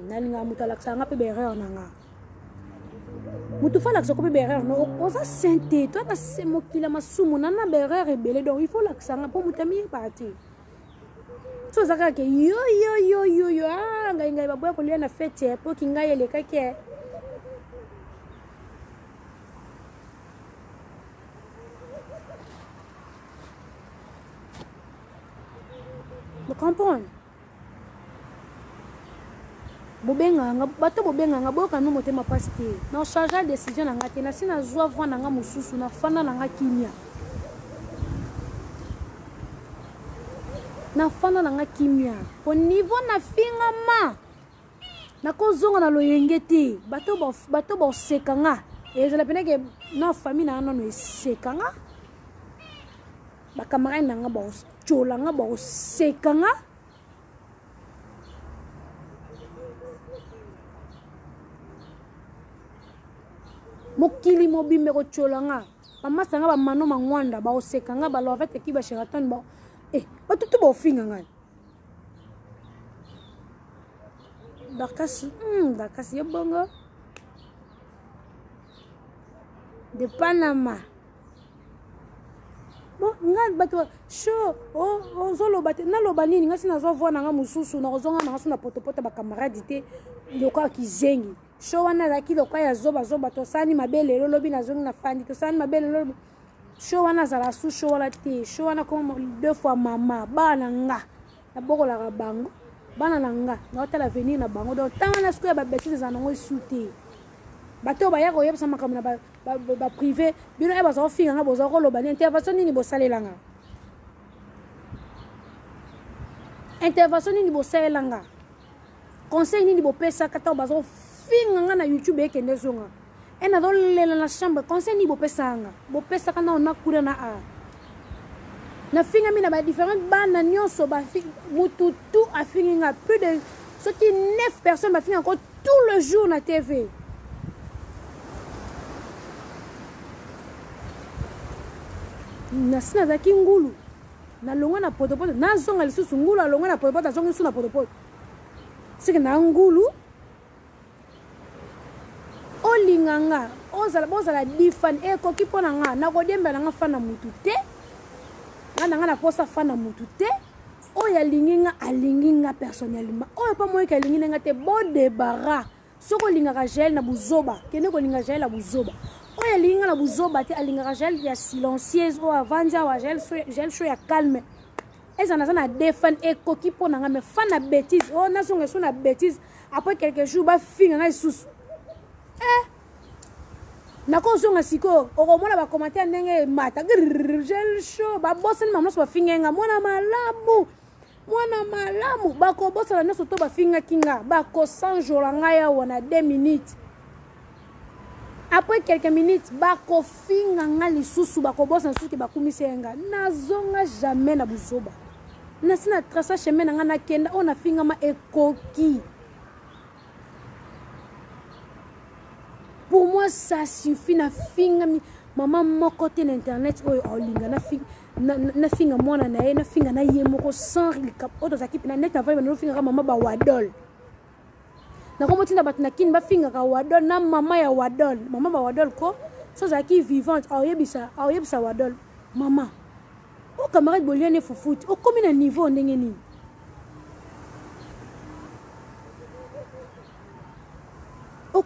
na linga muto alaksa nga pe be erreur na nga. Mutu fala que be erreur no oza sainté toi na semo kila masumu na erreur ebele donc il faut la sanga pour mutami parti so zaka ke yo ngai ba boya ko lia na fete pour kinga yele kake vous comprenez? Bato bobenga nga boka no motema pasteur na changer décision na ngate na sina zwa vwa na nga mususu na fana na nga kimia na fana na nga kimia po niveau na finga ma na kozonga na loyengete bato bo sekanga ezala pena ke na famille na no sekanga ba camarade na nga bo chola nga bo sekanga. Mokili mobimbe ko cholanga mama sanga ba mano mangwanda ba osekanga ba lo fait ki ba sheraton ba ba tutu ba ofinga ngai dakasi yo bongo de Panama. Bon, nga bato show ozoloba te na loba nini nga sina zo vona nga mususu na kozonga na suna potopoto ba camarade te lokwa kizengi show wana zaki lokwa ya zoba to sani mabele lobi na zongi na fandi to sani mabele lobi show wana zala su show wala te show wana comme 2 fois mama bana nga na bokola ka bango bana na nga na hôtel venir na bango donc tant na skoya ba bêtise za nango souté bato ba ya ko yebisa makambo na ba privé bino e bazo finga nga bozo ko loba ni intervention nini bo salelanga conseil nini bo pesa kata bazo finga nga na YouTube ekende zonga ena do lela na chambre conseil ni bo pesa kana ona kura na a na finga mina ba différentes bana nyonso ba mututu a finga plus de ce qui 9 personnes ba finga encore tout le jour na TV. Na sina zaki ngulu na longa na potopoto na zonga lisusu ngulu alonga na potopoto zonga lisusu na potopoto sike na ngulu olinganga ozala difan ekoki pona nga na kodemba nga fana mutu te nga na posa fana mutu te oya linginga alinginga personnellement oya pa moyo ka linginga te bon débarras soko lingaka gel na buzoba kene ko linga gel na buzoba oya linga na buzoba te alingaka gel ya silencieuse o avanja wa gel show ya calme eza na defan ekoki pona nga me fana bêtise o na songa so na bêtise après quelques jours ba finga nga isusu na ko zonga siko okomona ba commentaire ndenge mata gel show ba bosseni mamno so ba finga nga mwana malamu ba ko bossana na so to ba finga kinga ba ko 100 jours nga ya wana 2 minutes après quelques minutes ba ko finga nga lisusu ba ko bossana suki ba kumisenga na zonga jamais na buzoba na sina traça chemin nga na kenda ona finga ma ekoki. Pour moi, ça suffit. Na finga maman mon côté l'internet oh linga na finga mwana na ye na finga na ye moko sans recap auto zakip na net na va na finga maman ba wadol na komo tinda bat na kin ba finga ka wadol na mama ya wadol mama ba wadol ko so zaki vivante ayebisa wadol mama o camarade boliane fufut o komi na niveau ndenge nini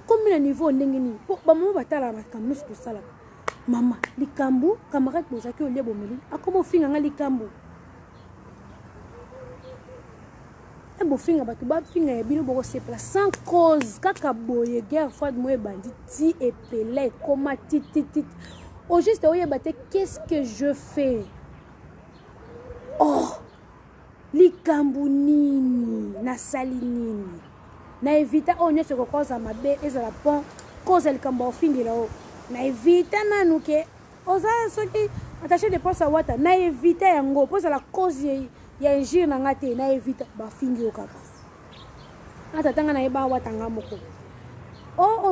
comme le niveau ndengeni po ba mama batala ba kamus to sala mama likambu camarade bozaki olie bomeli akomo finga nga likambu e bo finga batu ba finga ya bino boko se place sans cause kaka boye guerre froide moye bandit ti epele koma titi au juste oye baté qu'est-ce que je fais oh likambu nini na sali nini na evita onyo soko koza mabe ezala pon koza likambo ofingela o na evita nanuke oza soki attaché de posa wata na evita yango poza la cause ya injure na ngate na evita ba fingi okaka ata tanga na eba wata ngamoko o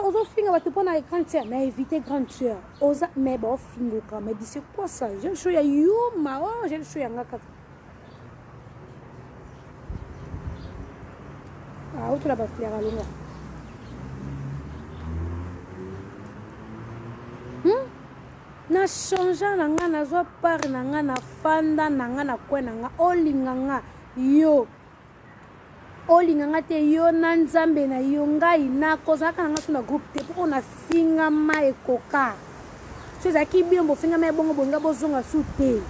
ozo finga batu pona grande sœur na eviter grande sœur oza mais ba fingi okaka mais c'est quoi ça je show ya yuma oh je show ya ngaka auto la bafleur à longa na changer na nga na zo par na nga na fanda na nga na kwe na nga olinga nga yo olinga nga te yo na nzambe na yo ngai na kozaka na nga so na groupe te po na finga ma ekoka so zaki biombo finga ma bongo bonga bozonga su te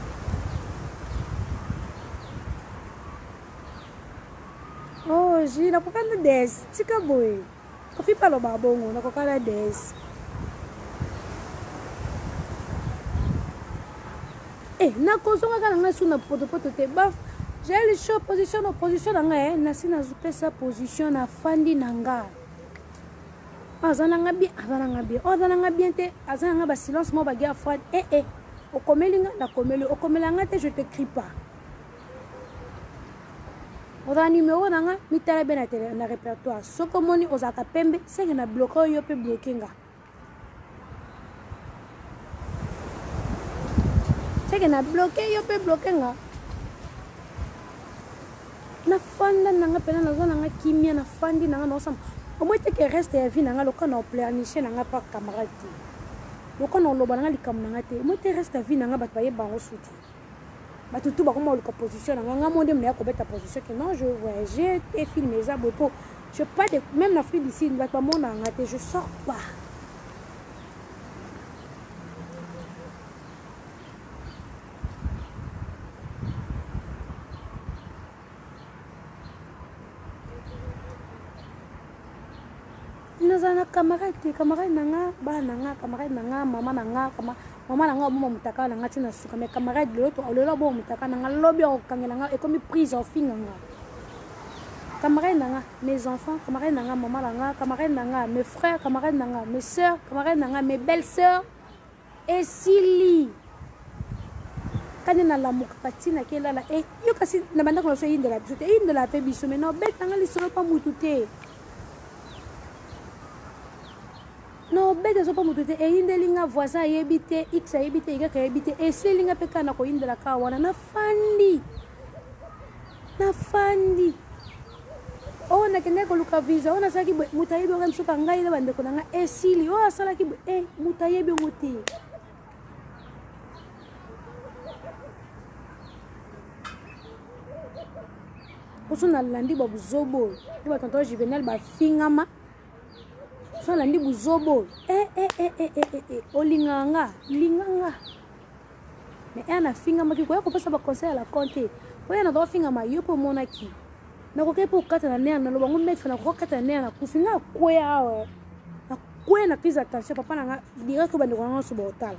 oh ji na kokana 10 tika boy kofi palo babongo na kokana 10 na kozonga kana nga suna poto te ba j'ai le choix position na nga na sina zupesa position na fandi na nga azana nga bien te azana nga ba silence mo ba guerre froide okomelinga na komeli okomelanga te je te crie pas oza numéro na nga mitala be na répertoire soko moni ozaka pembe seke na bloqué yo pe bloqué nga seke na bloqué yo pe bloqué nga na fanda na nga pena nazo na nga kimia na fandi na nga no sama au moins te que reste ya vie na nga loka na planifier na nga pa camarade Donc on a l'obana li kamnanga te. Moi te reste vie nanga bat paye bango souti. Ba tout ba comment le position nanga monde me ko beta position que non je voyage et filmer ça pour je pas de même en Afrique d'ici ne va pas mon nanga te je sors pas. Nazana camarade nanga ba nanga camarade nanga mama nanga mama nanga mama mutaka nanga tina suka mais camarade l'autre le bo mutaka nanga lobby o kangela nga et comme prise en fin nanga camarade nanga mes enfants camarade nanga mama nanga camarade nanga mes frères camarade nanga mes sœurs camarade nanga mes belles-sœurs et Sili quand na la mukatina kela la et yo kasi na banda ko so inde la biso te inde la pe biso mais non bet nanga li sera pas mutute. Non, bête de pas moutouté et inde linga voisin yebité x yebité y yebité et si linga peka na ko inde la kawana na fandi oh na kende ko luka visa ona saki mutayebi ngam suka ngai le bande ko nga e sili oh asala ki mutayebi muti osuna landi babu zobo ba tonton juvenal ba fingama so landi buzobo olinganga linganga mais ana finga maki ko ko pesa ba conseil la compter ko yana do finga ma yupo monaki na ko kepo kata na nena lo bangu metfa na ko kata nena kufinga ko ya na ko na pisa attention papa na direct ko bande ko ngana so botala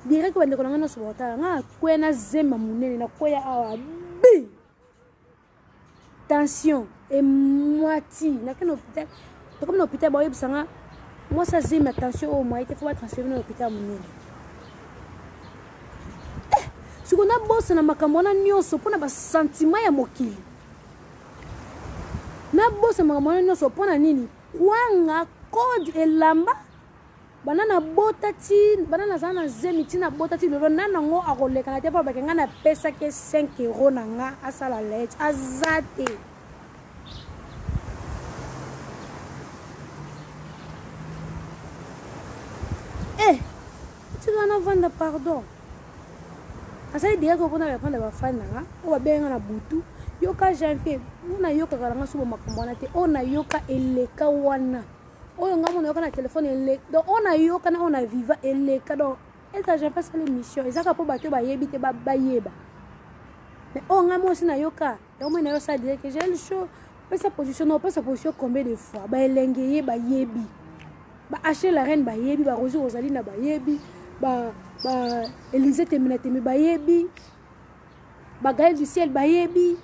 direct ko bande ko ngana so botala nga ko na zema munene na ko ya awa bi tension et moitié na que l'hôpital comme l'hôpital ba yebsanga moi ça j'ai ma tension au moins il faut transférer dans l'hôpital mon ce qu'on a bossé na makambo na nyonso pona ba sentiment ya mokili na bossé makambo na nyonso pona nini kwanga code elamba banana botati banana zana zemiti na botati lolo nana ngo akoleka na te pa bakenga na pesa ke 5 € na nga asala let azate tu dois en vendre pardon asa idea ko kuna répondre ba fan nga o ba benga na butu yoka janvier una yoka kalanga subo makombana te ona yoka eleka wana oyo ngamo na yoka na téléphone eleka donc ona yoka na ona viva eleka donc eta j'ai pas ça l'émission ezaka po bato ba yebi te ba yeba mais o ngamo sina yoka yo mo na yo ça dire que j'ai le show pas sa position combien de fois ba elengeye ba yebi ba acheter la reine ba yebi ba Rosie Rosaline ba yebi ba Elisée Teminatemi ba yebi ba Gaël du ciel ba yebi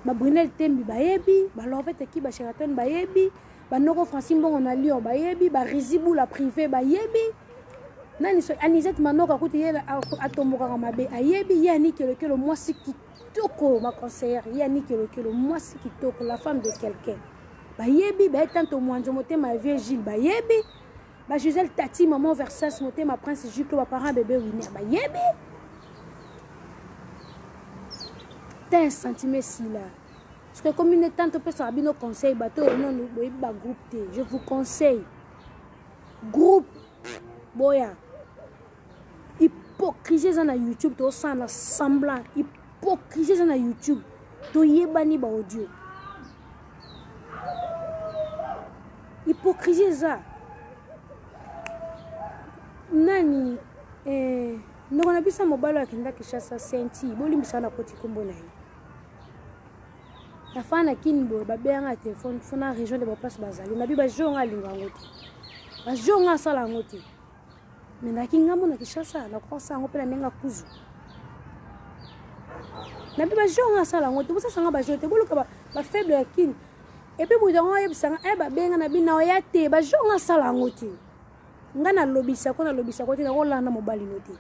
ba Brunel Tembi ba yebi ba Lovette ki ba Sheraton ba yebi ba Noko Francine Bongo na Lyon ba yebi ba Rizibou la privé ba yebi nani so Anisette Manoka kuti yela atomoka mabe ayebi yani que le moi si kitoko ma conseillère yani que le moi si kitoko la femme de quelqu'un ba yebi ba tanto mwanzo motema Virgile ba yebi ba Gisèle Tati maman Versace motema Prince Jules ba parent bébé Winner ba yebi t'as un sentiment si là parce que comme une tante peut savoir nos conseils bateau non nous ba groupe T je vous conseille groupe boya hypocrisie na YouTube to sana semblant hypocrisie na YouTube to yebani ba audio hypocrisie za nani ndoko na bisa mobalo akenda kishasa senti bolimbisa na koti kombo na ye la fana kini bo babenga téléphone fona région de Bopas bazali na bi ba jonga linga ngoti ba jonga sala ngoti mais na kinga mona kishasa na kwa sango pela nenga kuzu na bi ba jonga sala ngoti busa sanga ba jote boluka ba faible yakini et puis bu jonga yebsanga ba benga na bi na oyate ba jonga sala ngoti ngana lobisa ko na rolanda mobali noti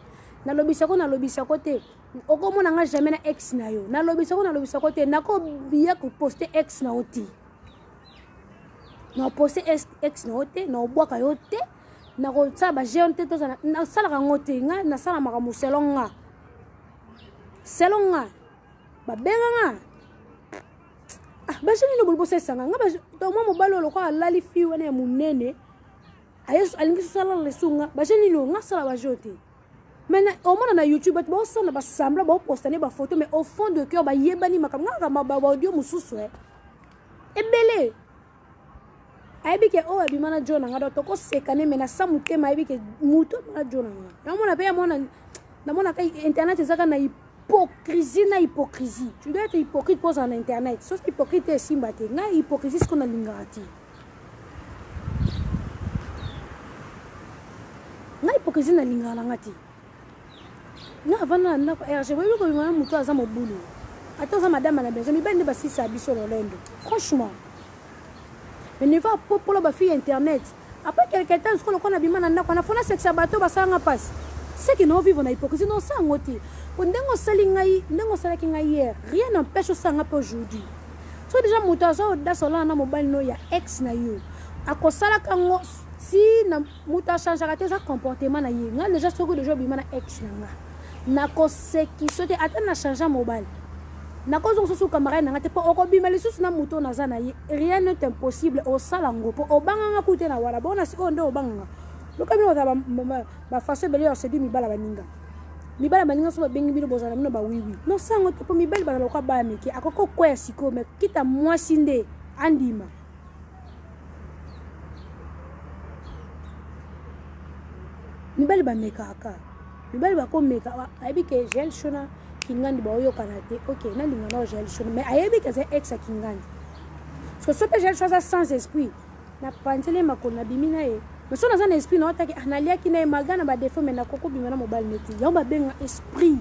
na lobisa ko te okomona nga jamais na ex na yo na lobisa ko te nako biya ko poster ex na oti na poster ex na oti na obwaka yo te na ko tsaba jeune te to na sala ka ngote nga na sala maka selonga ba benga nga ah bajeni no bolbo sesanga nga to mo mobalo lo ko alali fi wana ya munene ayesu alingi sala lesunga bajeni no nga sala bajote maintenant au moins na YouTube ba sala ba sambla ba poster ne ba photo mais au fond de cœur ba yebani makamanga ba audio mususu ebele aibi ke o abi mana jona nga to ko sekane mais na samutema aibi ke muto mana jona nga na mona pe na mona ka internet ezaka na hypocrisie. Tu dois être hypocrite pour en internet. Sauf hypocrite est simbate. Na hypocrisie ce qu'on a lingati. Na hypocrisie na lingalangati. Na avana na RG oui ko bimana muto aza mobulu. Attends madame na besoin mi bande ba si sa biso lolendo. Franchement. Mais ne va pas pour la fille internet. Après quelques temps ce qu'on a bimana na na fona sexe bateau ba sanga passe. C'est que nous vivons dans l'hypocrisie, non, ça ngoti. Ndengo salaki nga hier, rien n'empêche ça nga aujourd'hui. So déjà mutazo da sola na mobile no ya ex na yo. Akosala kango si na muta changera tes comportement na ye. Nga déjà soko de job bima na ex na nga. Na koseki sote ata na changer mobile. Na kozo soso camarade na ngate po okobima le susu na muto na za na ye. Rien n'est impossible au sala ngopo. Obanga nga kute na wala bona si onde obanga. Loka bino ba façon beli se dit mibala baninga so ba bengi bino bozala mino ba oui non sango to mibali bala loka ba meki akoko kwa siko me kita mwasi nde andima mibali ba meka aka mibali ba ko meka aibi ke gel shona kingandi ba oyo kanate OK na linga na gel shona mais aibi ke c'est ex kingandi parce que ce gel chose sans esprit na pantele makona bimina e. Mais si on a un esprit, on a un magana ba défaut mais na koko bimana mobile meti. Ya ba benga esprit.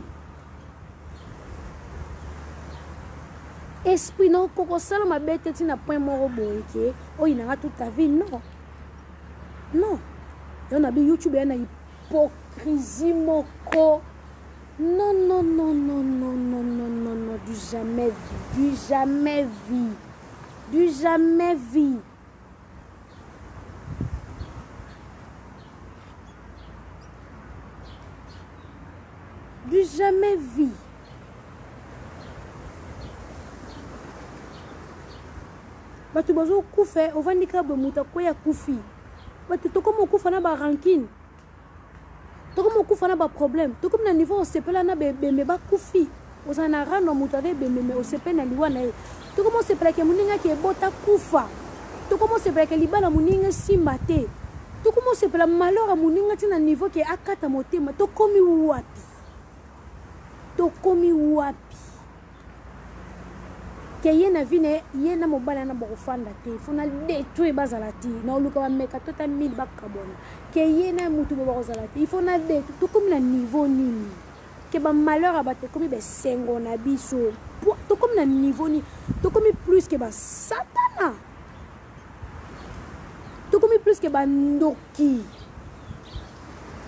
Esprit non koko sala ma bête ti na point moro boy ke o ina toute ta vie non. Non. Ya na bi YouTube ya na hypocrisie moko. Non non non non non non non non non du jamais vu, du jamais vu. Du jamais vu. Du jamais vu. Batu bazo kufa ovandika be muta koya kufi. Batu to comme kufa na ba rancune. To comme kufa na ba problème. To comme na niveau sepela na be me ba kufi. Ozana rano muta be me o sepena liwa na. To comme sepela ke muninga ke bota kufa. To comme sepela ke libala muninga simbate. To comme sepela malheur muninga tina niveau ke akata motema. To komi wapi. Tokomi wapi ke yena vine yena mobala na bokufanda te fona détruire bazala ti na oluka ba meka tota 1000 bakabona ke yena mutu bozala ti fona détruire tokomi na niveau nini ke ba malheur abate komi be sengo na biso tokomi na niveau ni tokomi plus ke ba satana tokomi plus ke ba ndoki.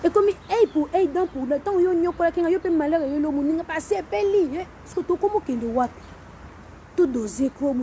Et comme pour dans pour le temps yo nyokola kinga yo pe malheur yo lo muninga passer peli surtout comme kende wapi tout doser ko